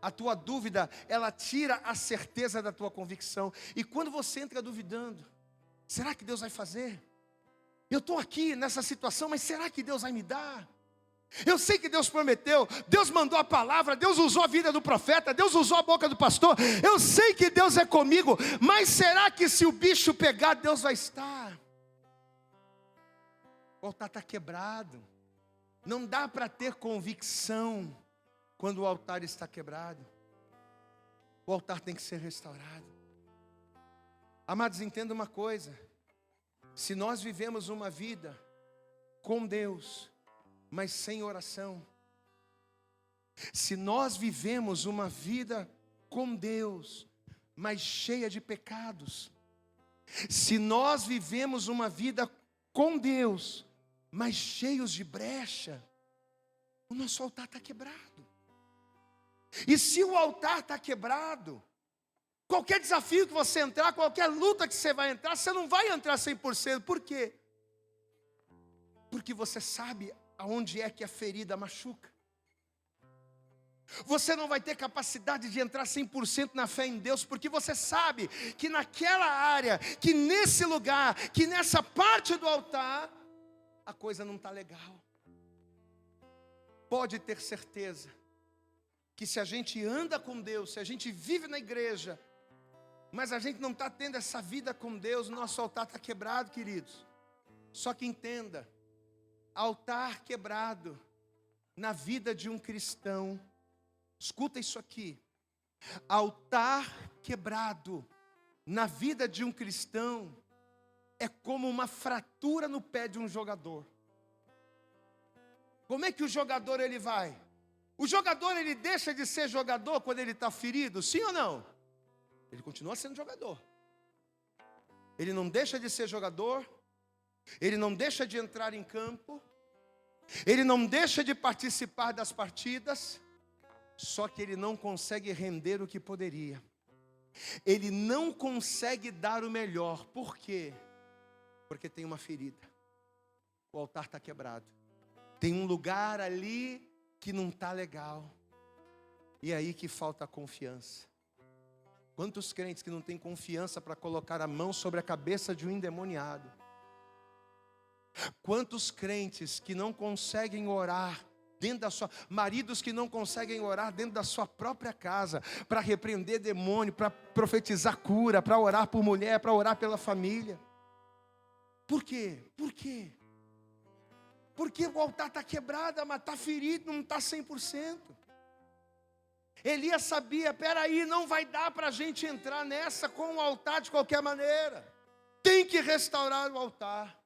a tua dúvida, ela tira a certeza da tua convicção. E quando você entra duvidando, será que Deus vai fazer? Eu estou aqui nessa situação, mas será que Deus vai me dar? Eu sei que Deus prometeu, Deus mandou a palavra, Deus usou a vida do profeta, Deus usou a boca do pastor. Eu sei que Deus é comigo, mas será que se o bicho pegar, Deus vai estar? O altar está quebrado. Não dá para ter convicção quando o altar está quebrado. O altar tem que ser restaurado. Amados, entenda uma coisa: se nós vivemos uma vida com Deus, mas sem oração, se nós vivemos uma vida com Deus, mas cheia de pecados, se nós vivemos uma vida com Deus, mas cheios de brecha, o nosso altar está quebrado. E se o altar está quebrado, qualquer desafio que você entrar, qualquer luta que você vai entrar, você não vai entrar 100%. Por quê? Porque você sabe aonde é que a ferida machuca. Você não vai ter capacidade de entrar 100% na fé em Deus, porque você sabe que naquela área, que nesse lugar, que nessa parte do altar, a coisa não está legal. Pode ter certeza que se a gente anda com Deus, se a gente vive na igreja, mas a gente não está tendo essa vida com Deus, nosso altar está quebrado, queridos. Só que entenda: altar quebrado na vida de um cristão, escuta isso aqui: altar quebrado na vida de um cristão é como uma fratura no pé de um jogador. Como é que o jogador ele vai? O jogador ele deixa de ser jogador quando ele está ferido, sim ou não? Ele continua sendo jogador. Ele não deixa de ser jogador, ele não deixa de entrar em campo, ele não deixa de participar das partidas, só que ele não consegue render o que poderia. ele não consegue dar o melhor. Por quê? Porque tem uma ferida. O altar está quebrado. Tem um lugar ali que não está legal. E é aí que falta a confiança. Quantos crentes que não têm confiança para colocar a mão sobre a cabeça de um endemoniado? Quantos crentes que não conseguem orar dentro da sua... Maridos que não conseguem orar dentro da sua própria casa, para repreender demônio, para profetizar cura, para orar por mulher, para orar pela família. Por quê? Por quê? Porque o altar está quebrado, mas está ferido, não está 100%. Elias sabia, peraí, não vai dar para a gente entrar nessa com o altar de qualquer maneira. Tem que restaurar o altar.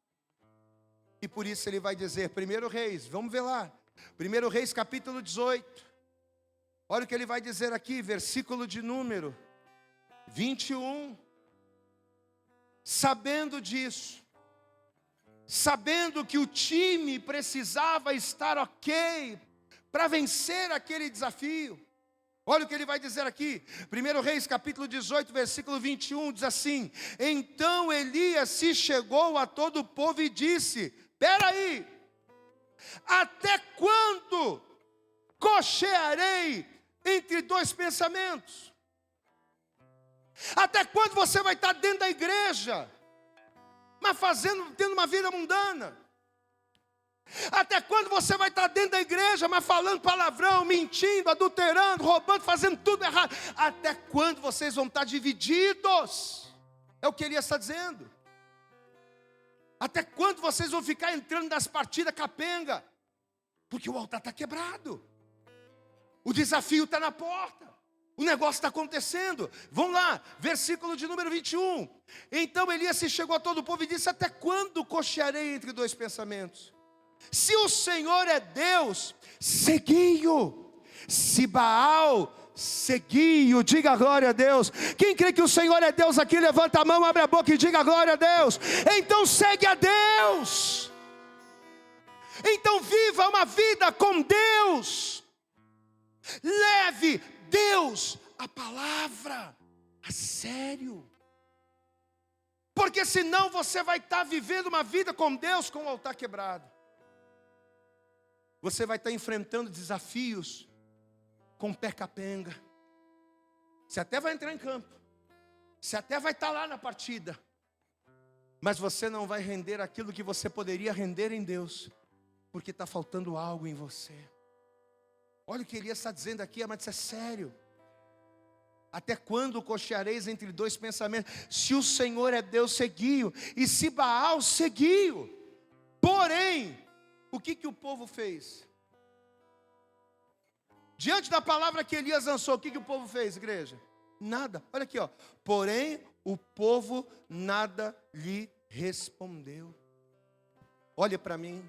E por isso ele vai dizer, 1 Reis, vamos ver lá. 1 Reis capítulo 18. Olha o que ele vai dizer aqui, versículo de número 21. Sabendo disso, sabendo que o time precisava estar ok para vencer aquele desafio. Olha o que ele vai dizer aqui, 1 Reis capítulo 18, versículo 21, diz assim: então Elias se chegou a todo o povo e disse, peraí, até quando cochearei entre dois pensamentos? Até quando você vai estar dentro da igreja, mas tendo uma vida mundana? Até quando você vai estar dentro da igreja, mas falando palavrão, mentindo, adulterando, roubando, fazendo tudo errado? Até quando vocês vão estar divididos? É o que Elias está dizendo. Até quando vocês vão ficar entrando nas partidas capenga? Porque o altar está quebrado. O desafio está na porta. O negócio está acontecendo. Vamos lá, versículo de número 21. Então Elias se chegou a todo o povo e disse, até quando cochearei entre dois pensamentos? Se o Senhor é Deus, segui-o. Se Baal, segui-o. Diga glória a Deus. Quem crê que o Senhor é Deus aqui, levanta a mão, abre a boca e diga glória a Deus. Então segue a Deus. Então viva uma vida com Deus. Leve Deus a palavra a sério. Porque senão você vai estar vivendo uma vida com Deus com o altar quebrado. Você vai estar enfrentando desafios com pé capenga. Você até vai entrar em campo. Você até vai estar lá na partida. Mas você não vai render aquilo que você poderia render em Deus. Porque está faltando algo em você. Olha o que Elias está dizendo aqui, mas isso é sério. Até quando cocheareis entre dois pensamentos? Se o Senhor é Deus, segui-o. E se Baal, segui-o. Porém, o que o povo fez? Diante da palavra que Elias lançou, o que o povo fez, igreja? Nada. Olha aqui, ó. Porém, o povo nada lhe respondeu. Olha para mim.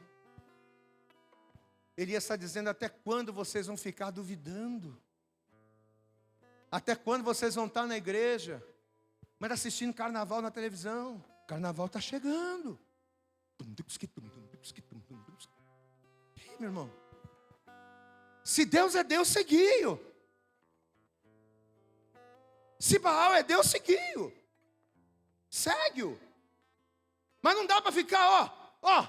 Elias está dizendo, até quando vocês vão ficar duvidando? Até quando vocês vão estar na igreja, mas assistindo carnaval na televisão? Carnaval está chegando. Ih, meu irmão. Se Deus é Deus, segui-o. Se Baal é Deus, segui-o. Segue-o. Mas não dá para ficar, ó.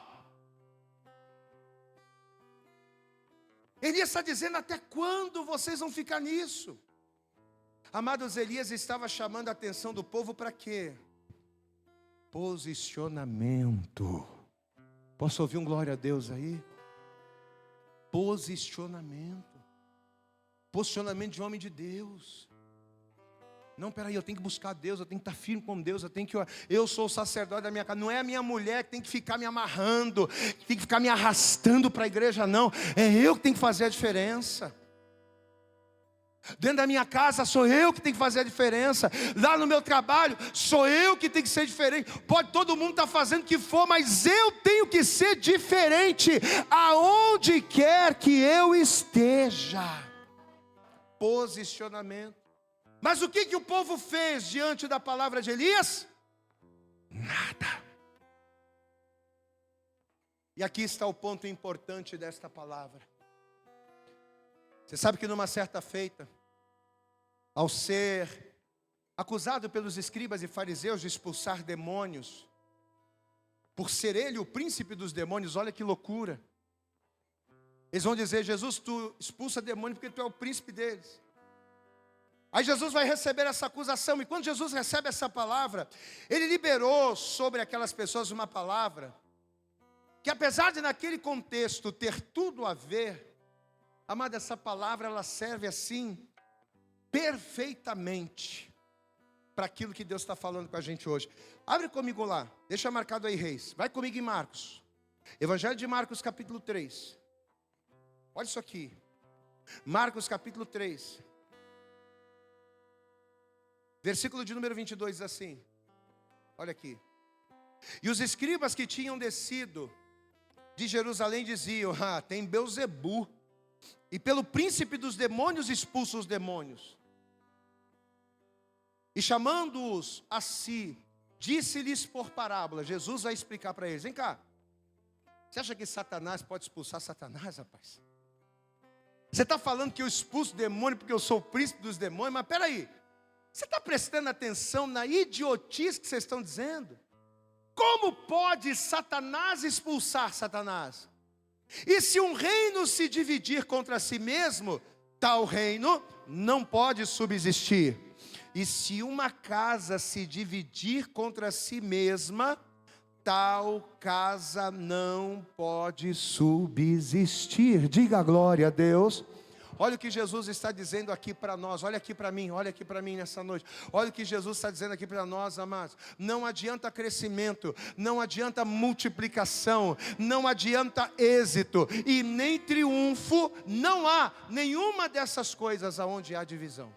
Elias está dizendo, até quando vocês vão ficar nisso? Amados, Elias estava chamando a atenção do povo para quê? Posicionamento. Posso ouvir um glória a Deus aí? Posicionamento. Posicionamento de homem de Deus. Não, peraí, eu tenho que buscar Deus, eu tenho que estar firme com Deus, eu sou o sacerdote da minha casa. Não é a minha mulher que tem que ficar me amarrando, que tem que ficar me arrastando para a igreja, não. É eu que tenho que fazer a diferença. Dentro da minha casa sou eu que tenho que fazer a diferença. Lá no meu trabalho sou eu que tenho que ser diferente. Pode todo mundo estar fazendo o que for, mas eu tenho que ser diferente aonde quer que eu esteja. Posicionamento. Mas o que o povo fez diante da palavra de Elias? Nada. E aqui está o ponto importante desta palavra. Você sabe que numa certa feita, ao ser acusado pelos escribas e fariseus de expulsar demônios, por ser ele o príncipe dos demônios. Olha que loucura. Eles vão dizer: Jesus, tu expulsa demônio porque tu é o príncipe deles. Aí Jesus vai receber essa acusação, e quando Jesus recebe essa palavra, ele liberou sobre aquelas pessoas uma palavra, que apesar de naquele contexto ter tudo a ver, amada, essa palavra ela serve assim, perfeitamente, para aquilo que Deus está falando com a gente hoje. Abre comigo lá, deixa marcado aí, Reis, vai comigo em Marcos, Evangelho de Marcos capítulo 3, olha isso aqui, Marcos capítulo 3, versículo de número 22 diz assim, olha aqui: e os escribas que tinham descido de Jerusalém diziam: tem Belzebu, e pelo príncipe dos demônios expulsa os demônios. E chamando-os a si, disse-lhes por parábola. Jesus vai explicar para eles: vem cá, você acha que Satanás pode expulsar Satanás, rapaz? Você está falando que eu expulso demônio porque eu sou o príncipe dos demônios, mas peraí, você está prestando atenção na idiotice que vocês estão dizendo? Como pode Satanás expulsar Satanás? E se um reino se dividir contra si mesmo, tal reino não pode subsistir. E se uma casa se dividir contra si mesma, tal casa não pode subsistir. Diga glória a Deus. Olha o que Jesus está dizendo aqui para nós. Olha aqui para mim nessa noite. Olha o que Jesus está dizendo aqui para nós, amados. Não adianta crescimento, não adianta multiplicação, não adianta êxito e nem triunfo. Não há nenhuma dessas coisas aonde há divisão.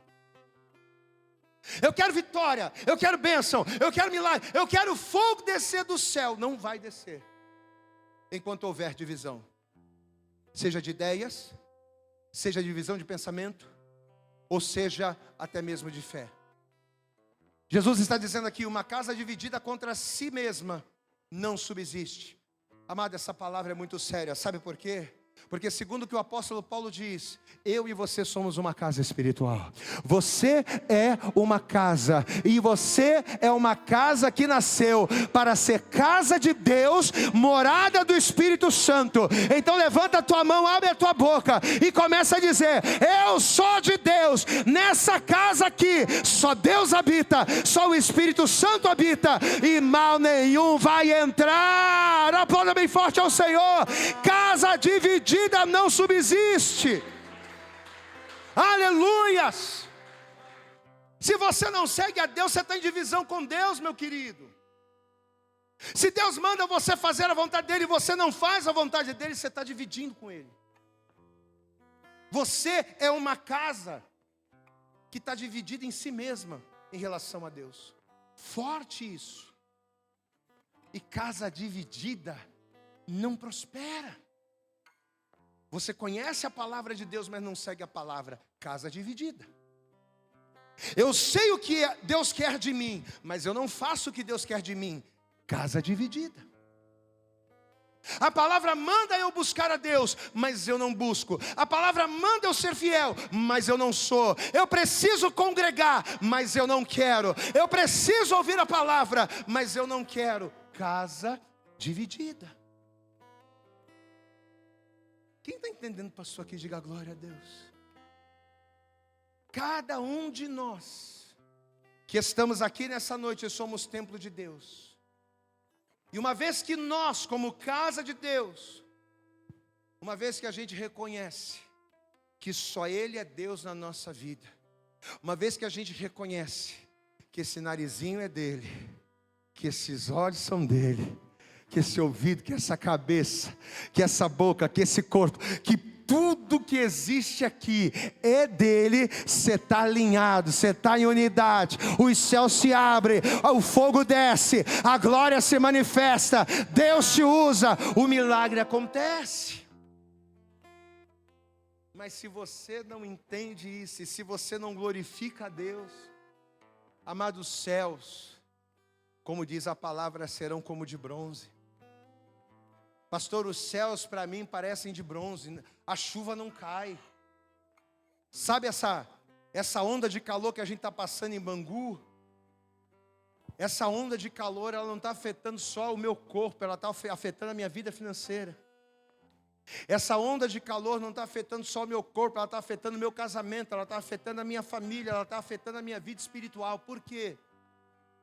Eu quero vitória, eu quero bênção, eu quero milagre, eu quero fogo descer do céu. Não vai descer enquanto houver divisão, seja de ideias, seja divisão de pensamento, ou seja até mesmo de fé. Jesus está dizendo aqui: uma casa dividida contra si mesma não subsiste. Amado, essa palavra é muito séria, sabe por quê? Porque segundo o que o apóstolo Paulo diz, eu e você somos uma casa espiritual. Você é uma casa, e você é uma casa que nasceu para ser casa de Deus, morada do Espírito Santo. Então levanta a tua mão, abre a tua boca e começa a dizer: eu sou de Deus, nessa casa aqui só Deus habita, só o Espírito Santo habita, e mal nenhum vai entrar. Aplauda bem forte ao Senhor. Casa dividida não subsiste. Aleluias. Se você não segue a Deus, você está em divisão com Deus, meu querido. Se Deus manda você fazer a vontade dEle e você não faz a vontade dEle, você está dividindo com Ele. Você é uma casa que está dividida em si mesma em relação a Deus. Forte isso. E casa dividida não prospera. Você conhece a palavra de Deus, mas não segue a palavra. Casa dividida. Eu sei o que Deus quer de mim, mas eu não faço o que Deus quer de mim. Casa dividida. A palavra manda eu buscar a Deus, mas eu não busco. A palavra manda eu ser fiel, mas eu não sou. Eu preciso congregar, mas eu não quero. Eu preciso ouvir a palavra, mas eu não quero. Casa dividida. Quem está entendendo, pastor, aqui? Diga glória a Deus. Cada um de nós que estamos aqui nessa noite, somos templo de Deus. E uma vez que nós, como casa de Deus, uma vez que a gente reconhece que só Ele é Deus na nossa vida, uma vez que a gente reconhece que esse narizinho é dEle, que esses olhos são dEle, que esse ouvido, que essa cabeça, que essa boca, que esse corpo, que tudo que existe aqui é dele, você está alinhado, você está em unidade, os céus se abrem, o fogo desce, a glória se manifesta, Deus te usa, o milagre acontece. Mas se você não entende isso, e se você não glorifica a Deus, amados, céus, como diz a palavra, serão como de bronze. Pastor, os céus para mim parecem de bronze, a chuva não cai. Sabe essa onda de calor que a gente está passando em Bangu? Essa onda de calor, ela não está afetando só o meu corpo, ela está afetando a minha vida financeira. Essa onda de calor não está afetando só o meu corpo, ela está afetando o meu casamento, ela está afetando a minha família, ela está afetando a minha vida espiritual. Por quê?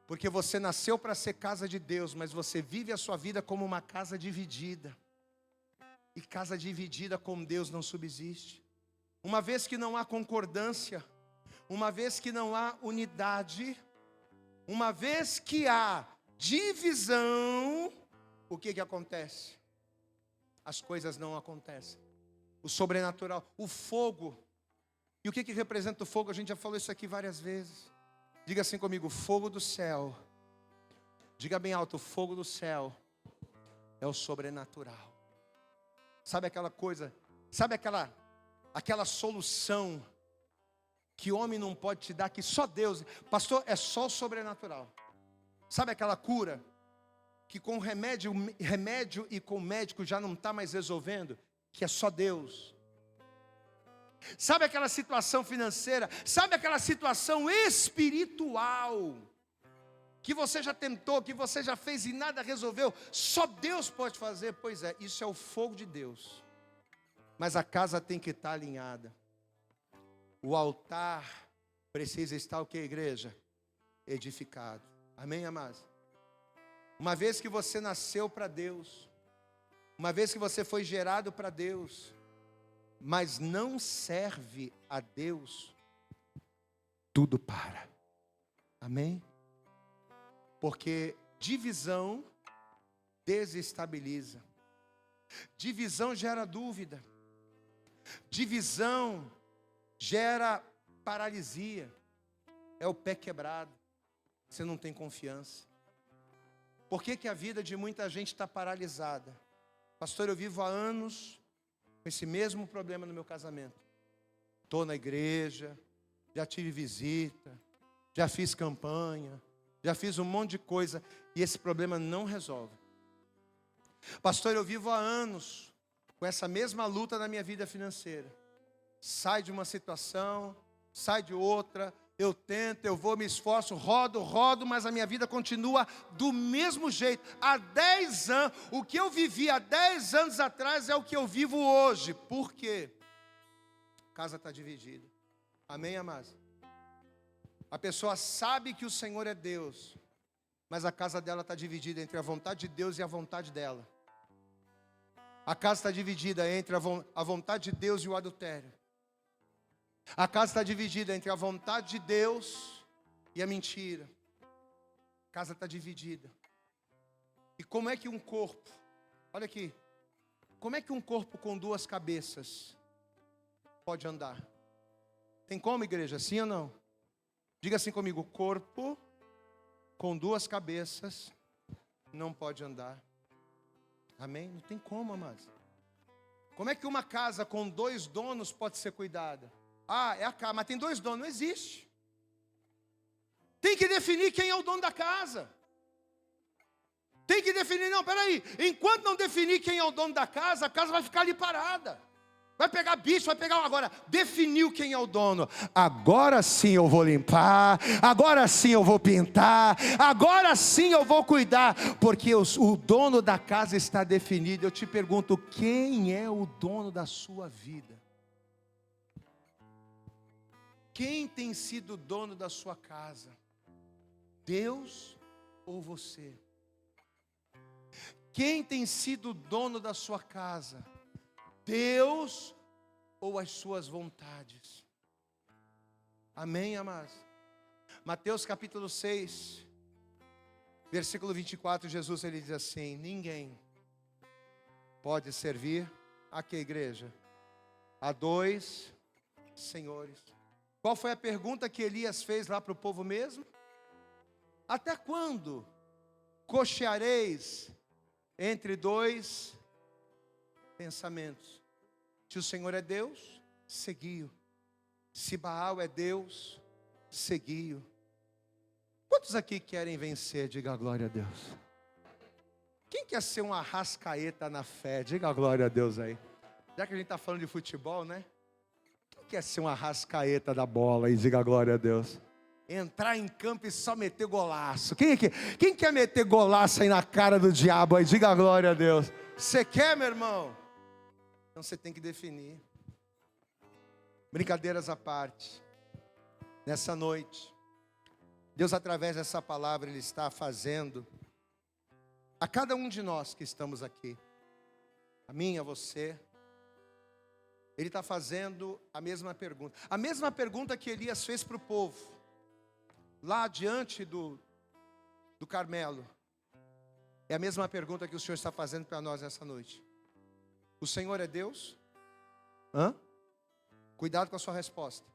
Porque você nasceu para ser casa de Deus, mas você vive a sua vida como uma casa dividida. E casa dividida com Deus não subsiste. Uma vez que não há concordância, uma vez que não há unidade, uma vez que há divisão, o que acontece? As coisas não acontecem. O sobrenatural, o fogo. E o que representa o fogo? A gente já falou isso aqui várias vezes. Diga assim comigo: fogo do céu. Diga bem alto: o fogo do céu é o sobrenatural. Sabe aquela coisa, sabe aquela solução que homem não pode te dar, que só Deus, pastor, é só o sobrenatural. Sabe aquela cura que com remédio e com médico já não está mais resolvendo, que é só Deus. Sabe aquela situação financeira, sabe aquela situação espiritual, que você já tentou, que você já fez e nada resolveu, só Deus pode fazer. Pois é, isso é o fogo de Deus. Mas a casa tem que estar alinhada. O altar precisa estar o que, igreja? Edificado. Amém, amados? Uma vez que você nasceu para Deus, uma vez que você foi gerado para Deus, mas não serve a Deus, tudo para. Amém? Porque divisão desestabiliza. Divisão gera dúvida. Divisão gera paralisia. É o pé quebrado. Você não tem confiança. Por que a vida de muita gente está paralisada? Pastor, eu vivo há anos com esse mesmo problema no meu casamento. Estou na igreja, já tive visita, já fiz campanha, já fiz um monte de coisa e esse problema não resolve. Pastor, eu vivo há anos com essa mesma luta na minha vida financeira. Sai de uma situação, sai de outra, eu tento, eu vou, me esforço, rodo, mas a minha vida continua do mesmo jeito. Há 10 anos, o que eu vivi há 10 anos atrás é o que eu vivo hoje. Por quê? A casa está dividida. Amém, amados? A pessoa sabe que o Senhor é Deus, mas a casa dela está dividida entre a vontade de Deus e a vontade dela. A casa está dividida entre a vontade de Deus e o adultério. A casa está dividida entre a vontade de Deus e a mentira. A casa está dividida. E como é que um corpo, olha aqui, como é que um corpo com duas cabeças pode andar? Tem como, igreja? Sim ou não? Diga assim comigo: corpo com duas cabeças não pode andar. Amém? Não tem como, amados. Como é que uma casa com 2 donos pode ser cuidada? Ah, é a casa, mas tem 2 donos. Não existe. Tem que definir quem é o dono da casa. Tem que definir, não, peraí. Enquanto não definir quem é o dono da casa, a casa vai ficar ali parada. Vai pegar bicho, vai pegar. Agora, definiu quem é o dono. Agora sim eu vou limpar. Agora sim eu vou pintar. Agora sim eu vou cuidar. Porque o dono da casa está definido. Eu te pergunto: quem é o dono da sua vida? Quem tem sido o dono da sua casa? Deus ou você? Quem tem sido o dono da sua casa? Deus ou as suas vontades? Amém, amados? Mateus capítulo 6, versículo 24, Jesus ele diz assim: ninguém pode servir a que igreja? A 2 senhores. Qual foi a pergunta que Elias fez lá para o povo mesmo? Até quando cocheareis entre 2 pensamentos? Se o Senhor é Deus, segui-o. Se Baal é Deus, segui-o. Quantos aqui querem vencer? Diga a glória a Deus. Quem quer ser um Arrascaeta na fé? Diga a glória a Deus aí. Já que a gente está falando de futebol, né? Quem quer ser um Arrascaeta da bola? E diga a glória a Deus. entrar em campo e só meter golaço. Quem quer meter golaço aí na cara do diabo? Aí diga a glória a Deus. Você quer, meu irmão? Então você tem que definir. Brincadeiras à parte. Nessa noite, Deus, através dessa palavra, Ele está fazendo a cada um de nós que estamos aqui, a mim, a você, Ele está fazendo a mesma pergunta. A mesma pergunta que Elias fez para o povo, lá diante do Carmelo. É a mesma pergunta que o Senhor está fazendo para nós nessa noite. O Senhor é Deus? Cuidado com a sua resposta.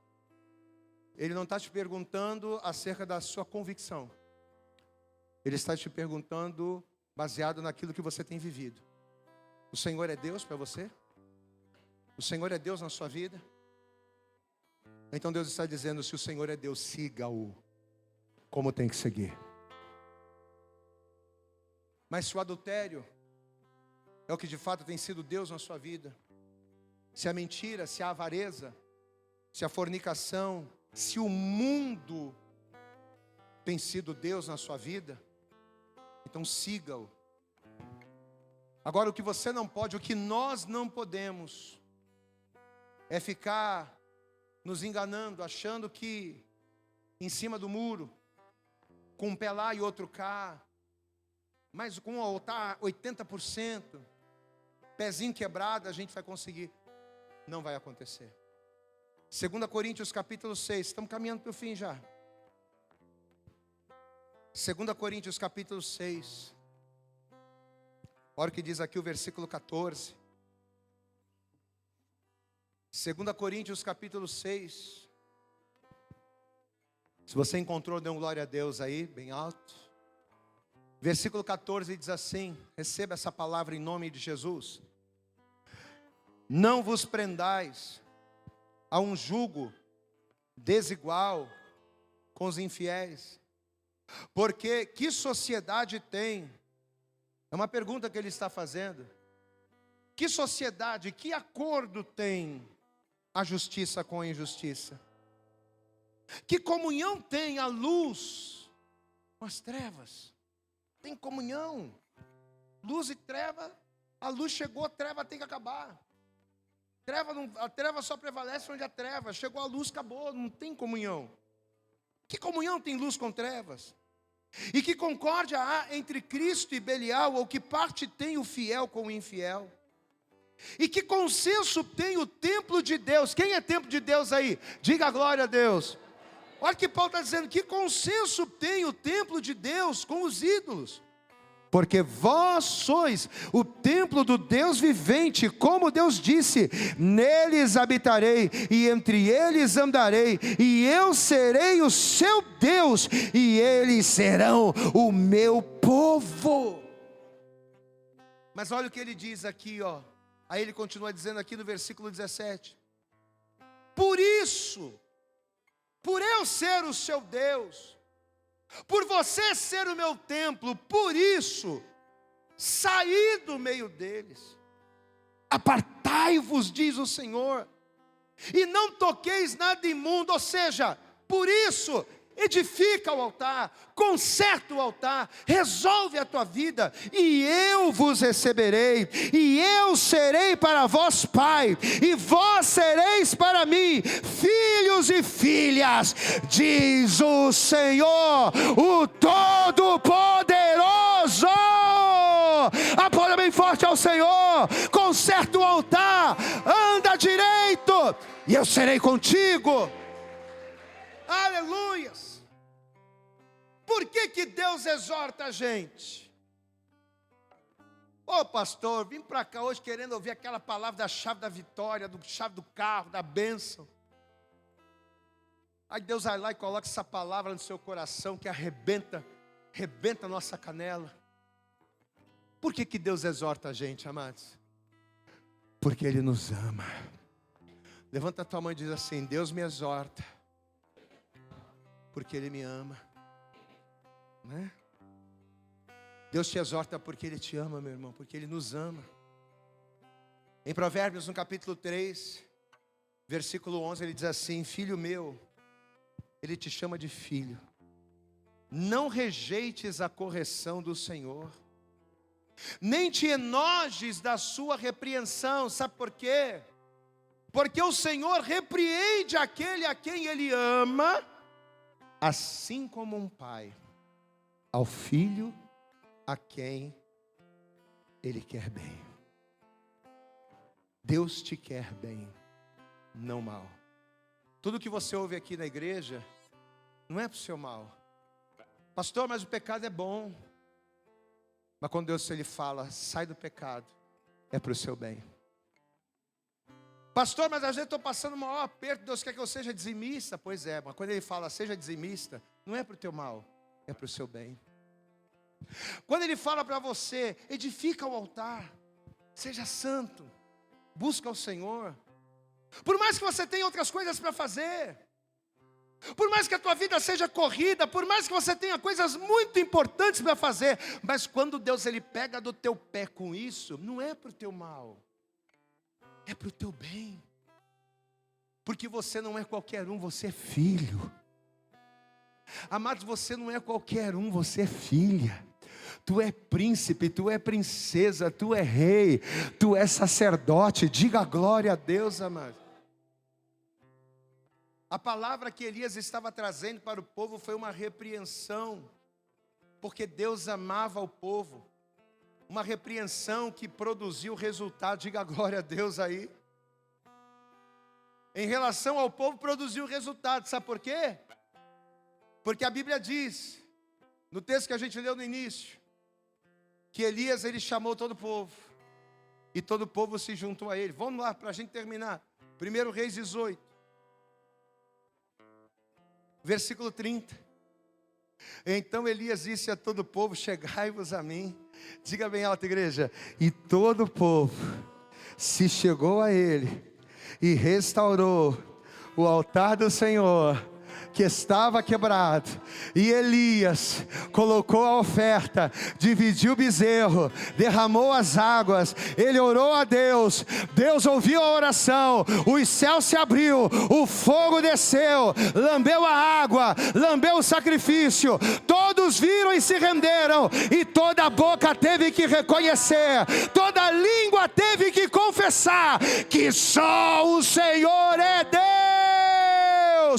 Ele não está te perguntando acerca da sua convicção. Ele está te perguntando baseado naquilo que você tem vivido. O Senhor é Deus para você? O Senhor é Deus na sua vida? Então Deus está dizendo, se o Senhor é Deus, siga-o como tem que seguir. Mas se o adultério é o que de fato tem sido Deus na sua vida, se a mentira, se a avareza, se a fornicação, se o mundo tem sido Deus na sua vida, então siga-o. Agora, o que você não pode, o que nós não podemos, é ficar nos enganando, achando que em cima do muro, com um pé lá e outro cá, mas com o altar 80%, pezinho quebrado, a gente vai conseguir. Não vai acontecer. 2 Coríntios capítulo 6, estamos caminhando para o fim já. 2 Coríntios capítulo 6. Olha o que diz aqui o versículo 14. 2 Coríntios capítulo 6. Se você encontrou, dê um glória a Deus aí, bem alto. Versículo 14 diz assim, receba essa palavra em nome de Jesus. Não vos prendais a um jugo desigual com os infiéis. Porque que sociedade tem? É uma pergunta que ele está fazendo. Que sociedade, que acordo tem a justiça com a injustiça? Que comunhão tem a luz com as trevas? Tem comunhão. Luz e treva, a luz chegou, a treva tem que acabar. A treva só prevalece onde há treva. Chegou a luz, acabou, não tem comunhão. Que comunhão tem luz com trevas? E que concórdia há entre Cristo e Belial? Ou que parte tem o fiel com o infiel? E que consenso tem o templo de Deus? Quem é templo de Deus aí? Diga a glória a Deus. Olha que Paulo está dizendo, que consenso tem o templo de Deus com os ídolos? Porque vós sois o templo do Deus vivente, como Deus disse, neles habitarei, e entre eles andarei, e eu serei o seu Deus, e eles serão o meu povo. Mas olha o que ele diz aqui, ó. Aí ele continua dizendo aqui no versículo 17. Por isso, por eu ser o seu Deus, por você ser o meu templo, por isso, saí do meio deles. Apartai-vos, diz o Senhor, e não toqueis nada imundo. Ou seja, por isso, edifica o altar, conserta o altar, resolve a tua vida, e eu vos receberei, e eu serei para vós pai, e vós sereis para mim filhos e filhas, diz o Senhor, o Todo-Poderoso. Aplauda bem forte ao Senhor, conserta o altar, anda direito, e eu serei contigo. Aleluias. Por que Deus exorta a gente? Ô pastor, vim para cá hoje querendo ouvir aquela palavra da chave da vitória, da chave do carro, da bênção. Aí Deus vai lá e coloca essa palavra no seu coração que arrebenta a nossa canela. Por que Deus exorta a gente, amados? Porque Ele nos ama. Levanta a tua mão e diz assim, Deus me exorta porque Ele me ama, né? Deus te exorta porque Ele te ama, meu irmão, porque Ele nos ama. Em Provérbios, no capítulo 3, versículo 11, ele diz assim, filho meu, Ele te chama de filho. Não rejeites a correção do Senhor, nem te enojes da sua repreensão. Sabe por quê? Porque o Senhor repreende aquele a quem Ele ama, assim como um pai ao filho a quem Ele quer bem. Deus te quer bem, não mal. Tudo que você ouve aqui na igreja não é para o seu mal. Pastor, mas o pecado é bom. Mas quando Deus Ele fala, sai do pecado, é para o seu bem. Pastor, mas às vezes estou passando o maior aperto, Deus quer que eu seja dizimista. Pois é, mas quando Ele fala, seja dizimista, não é para o teu mal, é para o seu bem. Quando Ele fala para você, edifica o altar, seja santo, busca o Senhor. Por mais que você tenha outras coisas para fazer, por mais que a tua vida seja corrida, por mais que você tenha coisas muito importantes para fazer, mas quando Deus Ele pega do teu pé com isso, não é para o teu mal, é para o teu bem. Porque você não é qualquer um, você é filho. Amados, você não é qualquer um, você é filha. Tu é príncipe, tu é princesa, tu é rei, tu é sacerdote. Diga glória a Deus, amados. A palavra que Elias estava trazendo para o povo foi uma repreensão, porque Deus amava o povo. Uma repreensão que produziu resultado. Diga glória a Deus aí. Em relação ao povo, produziu resultado. Sabe por quê? Porque a Bíblia diz, no texto que a gente leu no início, que Elias, ele chamou todo o povo, e todo o povo se juntou a ele. Vamos lá, para a gente terminar. 1 Reis 18, versículo 30. Então Elias disse a todo o povo, chegai-vos a mim. Diga bem alto, igreja. E todo o povo se chegou a ele, e restaurou o altar do Senhor, que estava quebrado. E Elias colocou a oferta, dividiu o bezerro, derramou as águas. Ele orou a Deus, Deus ouviu a oração, os céus se abriu, o fogo desceu, lambeu a água, lambeu o sacrifício. Todos viram e se renderam, e toda a boca teve que reconhecer, toda língua teve que confessar que só o Senhor é Deus.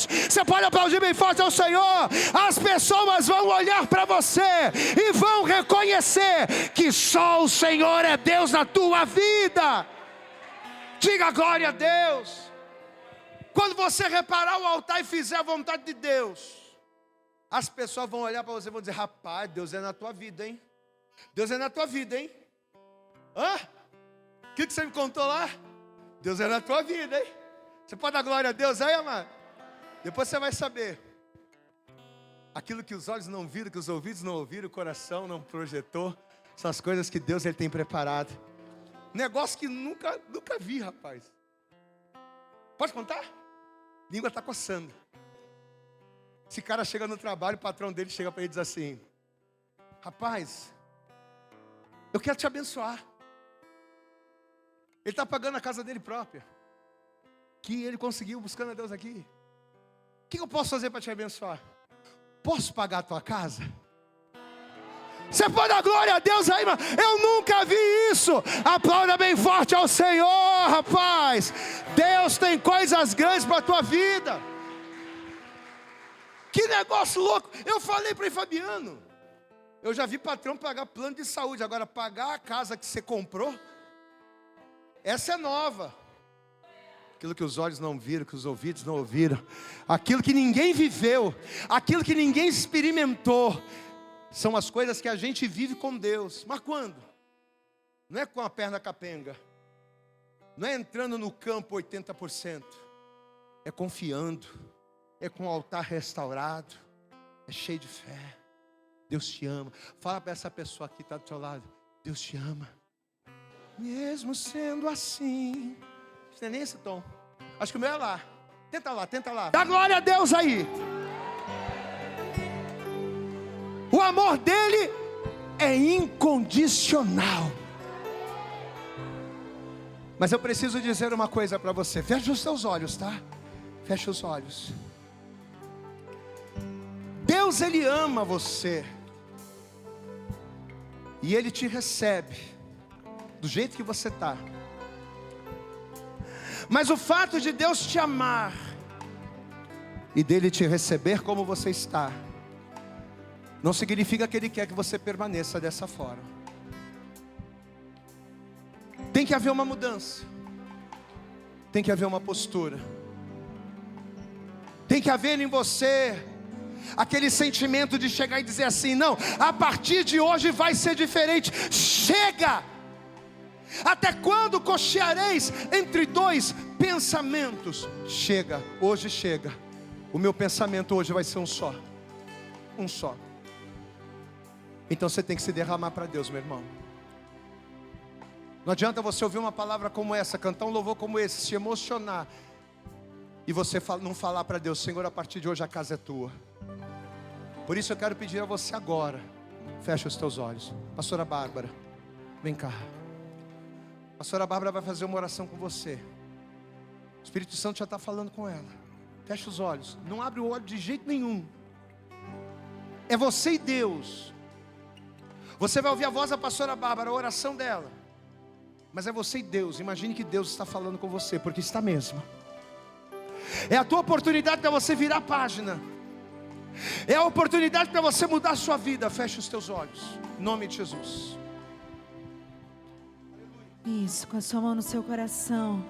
Você pode aplaudir bem forte ao Senhor. As pessoas vão olhar para você e vão reconhecer que só o Senhor é Deus na tua vida. Diga glória a Deus. Quando você reparar o altar e fizer a vontade de Deus, as pessoas vão olhar para você e vão dizer, rapaz, Deus é na tua vida, hein? Deus é na tua vida, hein? Hã? O que você me contou lá? Deus é na tua vida, hein? Você pode dar glória a Deus aí, amado? Depois você vai saber. Aquilo que os olhos não viram, que os ouvidos não ouviram, o coração não projetou, são as coisas que Deus Ele tem preparado. Negócio que nunca vi, rapaz. Pode contar? Língua está coçando. Esse cara chega no trabalho, o patrão dele chega para ele e diz assim, rapaz, eu quero te abençoar. Ele está pagando a casa dele própria, que ele conseguiu buscando a Deus aqui. O que eu posso fazer para te abençoar? Posso pagar a tua casa? Você pode dar glória a Deus aí, mano? Eu nunca vi isso. Aplauda bem forte ao Senhor, rapaz. Deus tem coisas grandes para a tua vida. Que negócio louco. Eu falei para o Fabiano, eu já vi patrão pagar plano de saúde. Agora pagar a casa que você comprou, essa é nova. Aquilo que os olhos não viram, que os ouvidos não ouviram, aquilo que ninguém viveu, aquilo que ninguém experimentou, são as coisas que a gente vive com Deus. Mas quando? Não é com a perna capenga, não é entrando no campo 80%, é confiando, é com o altar restaurado, é cheio de fé. Deus te ama. Fala para essa pessoa que está do seu lado, Deus te ama. Mesmo sendo assim. Não é nem esse tom. Acho que o meu é lá. Tenta lá, tenta lá. Dá glória a Deus aí. O amor dele é incondicional. Mas eu preciso dizer uma coisa para você. Feche os seus olhos, tá? Feche os olhos. Deus, Ele ama você. E Ele te recebe do jeito que você está. Mas o fato de Deus te amar e dele te receber como você está, não significa que Ele quer que você permaneça dessa forma. Tem que haver uma mudança. Tem que haver uma postura. Tem que haver em você aquele sentimento de chegar e dizer assim: não, a partir de hoje vai ser diferente. Chega! Até quando cocheareis entre dois pensamentos? Chega, hoje chega. O meu pensamento hoje vai ser um só. Um só. Então você tem que se derramar para Deus, meu irmão. Não adianta você ouvir uma palavra como essa, cantar um louvor como esse, se emocionar, e você não falar para Deus: Senhor, a partir de hoje a casa é tua. Por isso eu quero pedir a você agora, fecha os teus olhos. Pastora Bárbara, vem cá. A pastora Bárbara vai fazer uma oração com você. O Espírito Santo já está falando com ela. Fecha os olhos, não abre o olho de jeito nenhum. É você e Deus. Você vai ouvir a voz da pastora Bárbara, a oração dela. Mas é você e Deus. Imagine que Deus está falando com você, porque está mesmo. É a tua oportunidade para você virar a página. É a oportunidade para você mudar a sua vida. Feche os teus olhos, em nome de Jesus. Isso, com a sua mão no seu coração.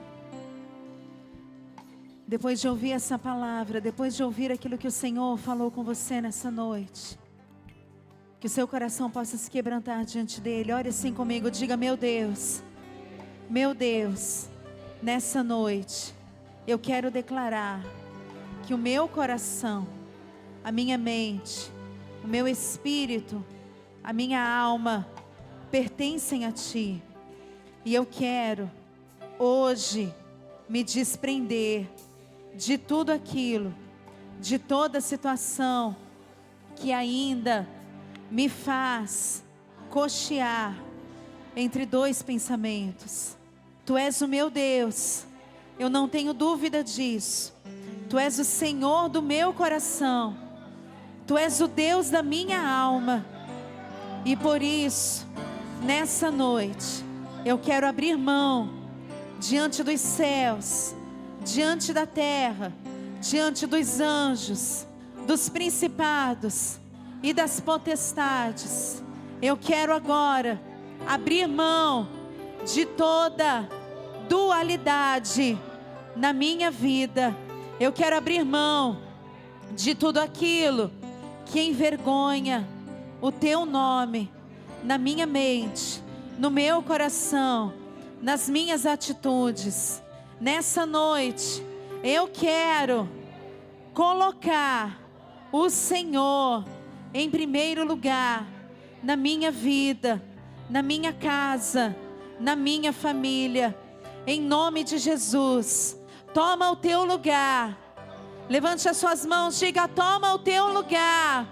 Depois de ouvir essa palavra, depois de ouvir aquilo que o Senhor falou com você nessa noite, que o seu coração possa se quebrantar diante dEle. Ore assim comigo, diga: meu Deus, nessa noite, eu quero declarar que o meu coração, a minha mente, o meu espírito, a minha alma, pertencem a Ti. E eu quero, hoje, me desprender de tudo aquilo, de toda situação que ainda me faz cochear entre dois pensamentos. Tu és o meu Deus, eu não tenho dúvida disso. Tu és o Senhor do meu coração, Tu és o Deus da minha alma. E por isso, nessa noite, eu quero abrir mão diante dos céus, diante da terra, diante dos anjos, dos principados e das potestades. Eu quero agora abrir mão de toda dualidade na minha vida. Eu quero abrir mão de tudo aquilo que envergonha o Teu nome na minha mente, no meu coração, nas minhas atitudes. Nessa noite, eu quero colocar o Senhor em primeiro lugar na minha vida, na minha casa, na minha família. Em nome de Jesus, toma o Teu lugar. Levante as suas mãos, diga: toma o Teu lugar,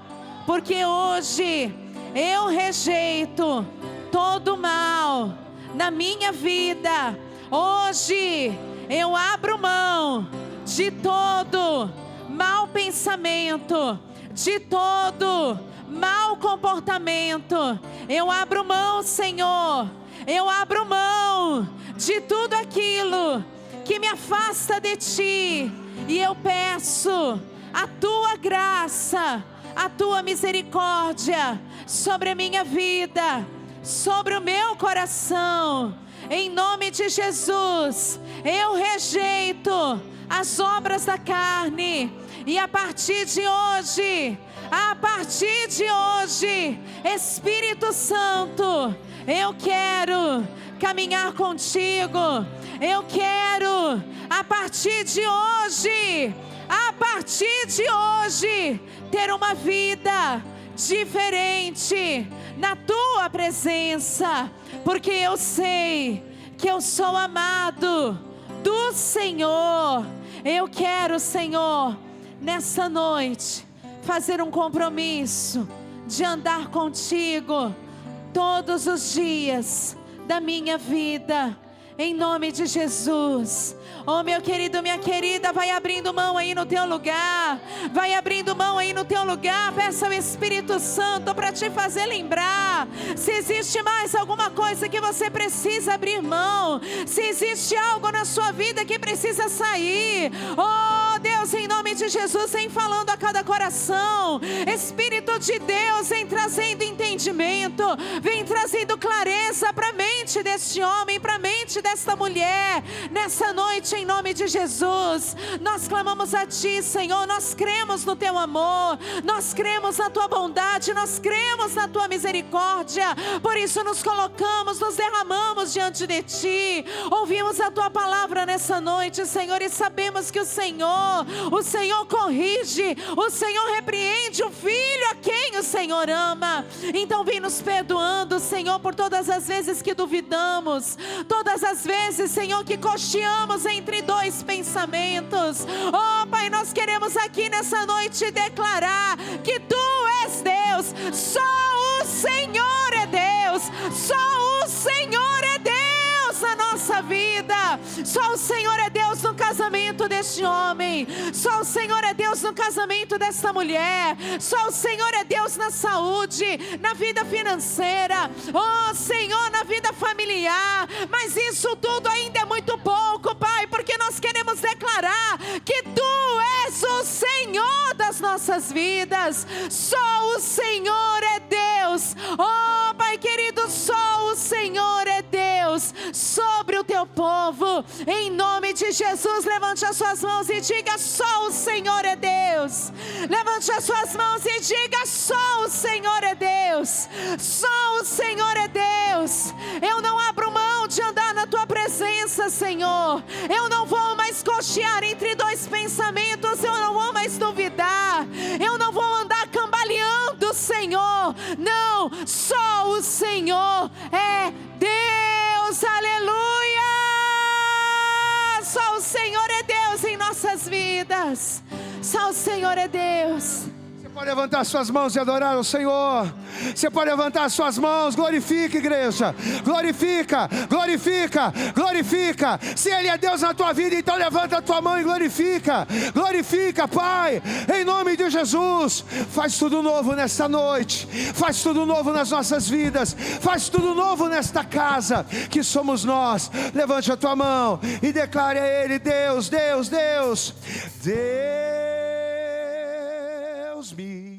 porque hoje eu rejeito todo mal na minha vida. Hoje eu abro mão de todo mau pensamento, de todo mau comportamento. Eu abro mão, Senhor. Eu abro mão de tudo aquilo que me afasta de Ti. E eu peço a Tua graça, a Tua misericórdia sobre a minha vida, sobre o meu coração. Em nome de Jesus, eu rejeito as obras da carne. E a partir de hoje, Espírito Santo, eu quero caminhar contigo. Eu quero, a partir de hoje, ter uma vida diferente na Tua presença, porque eu sei que eu sou amado do Senhor. Eu quero, Senhor, nessa noite, fazer um compromisso de andar contigo todos os dias da minha vida. Em nome de Jesus. Oh, meu querido, minha querida, vai abrindo mão aí no teu lugar. Vai abrindo mão aí no teu lugar. Peça ao Espírito Santo para te fazer lembrar. Se existe mais alguma coisa que você precisa abrir mão. Se existe algo na sua vida que precisa sair. Oh, Deus, em nome de Jesus, vem falando a cada coração. Espírito de Deus, vem trazendo entendimento. Vem trazendo clareza para a mente deste homem, para a mente desta mulher. Nessa noite, em nome de Jesus, nós clamamos a Ti, Senhor. Nós cremos no Teu amor, nós cremos na Tua bondade, nós cremos na Tua misericórdia. Por isso nos colocamos, nos derramamos diante de Ti. Ouvimos a Tua palavra nessa noite, Senhor, e sabemos que o Senhor corrige, o Senhor repreende o filho a quem o Senhor ama. Então vem nos perdoando, Senhor, por todas as vezes que duvidamos, todas as vezes, Senhor, que cocheamos entre dois pensamentos. Oh, Pai, nós queremos aqui nessa noite declarar que Tu és Deus, só o Senhor é Deus, só o Senhor é Deus na nossa vida. Só o Senhor é Deus no casamento deste homem, só o Senhor é Deus no casamento desta mulher, só o Senhor é Deus na saúde, na vida financeira, oh Senhor, na vida familiar. Mas isso tudo ainda é muito pouco, Pai, porque nós queremos declarar que Tu és o Senhor das nossas vidas. Só o Senhor é Deus. Oh, Pai querido, só o Senhor é Deus sobre o Teu povo. Em nome de Jesus, levante as suas mãos e diga: só o Senhor é Deus. Levante as suas mãos e diga: só o Senhor é Deus. Só o Senhor é Deus. Eu não abro mão de andar na Tua presença, Senhor. Eu não vou mais cochear entre dois pensamentos. Eu não vou mais duvidar. Eu não vou andar cambaleando, Senhor. Não, só o Senhor é Deus. Aleluia. Só o Senhor é Deus em nossas vidas. Só o Senhor é Deus. Você pode levantar suas mãos e adorar o Senhor. Você pode levantar suas mãos. Glorifica, igreja. Glorifica, glorifica, glorifica. Se Ele é Deus na tua vida, então levanta a tua mão e glorifica. Glorifica, Pai, em nome de Jesus. Faz tudo novo nesta noite. Faz tudo novo nas nossas vidas. Faz tudo novo nesta casa que somos nós. Levante a tua mão e declare a Ele: Deus, Deus, Deus. Deus me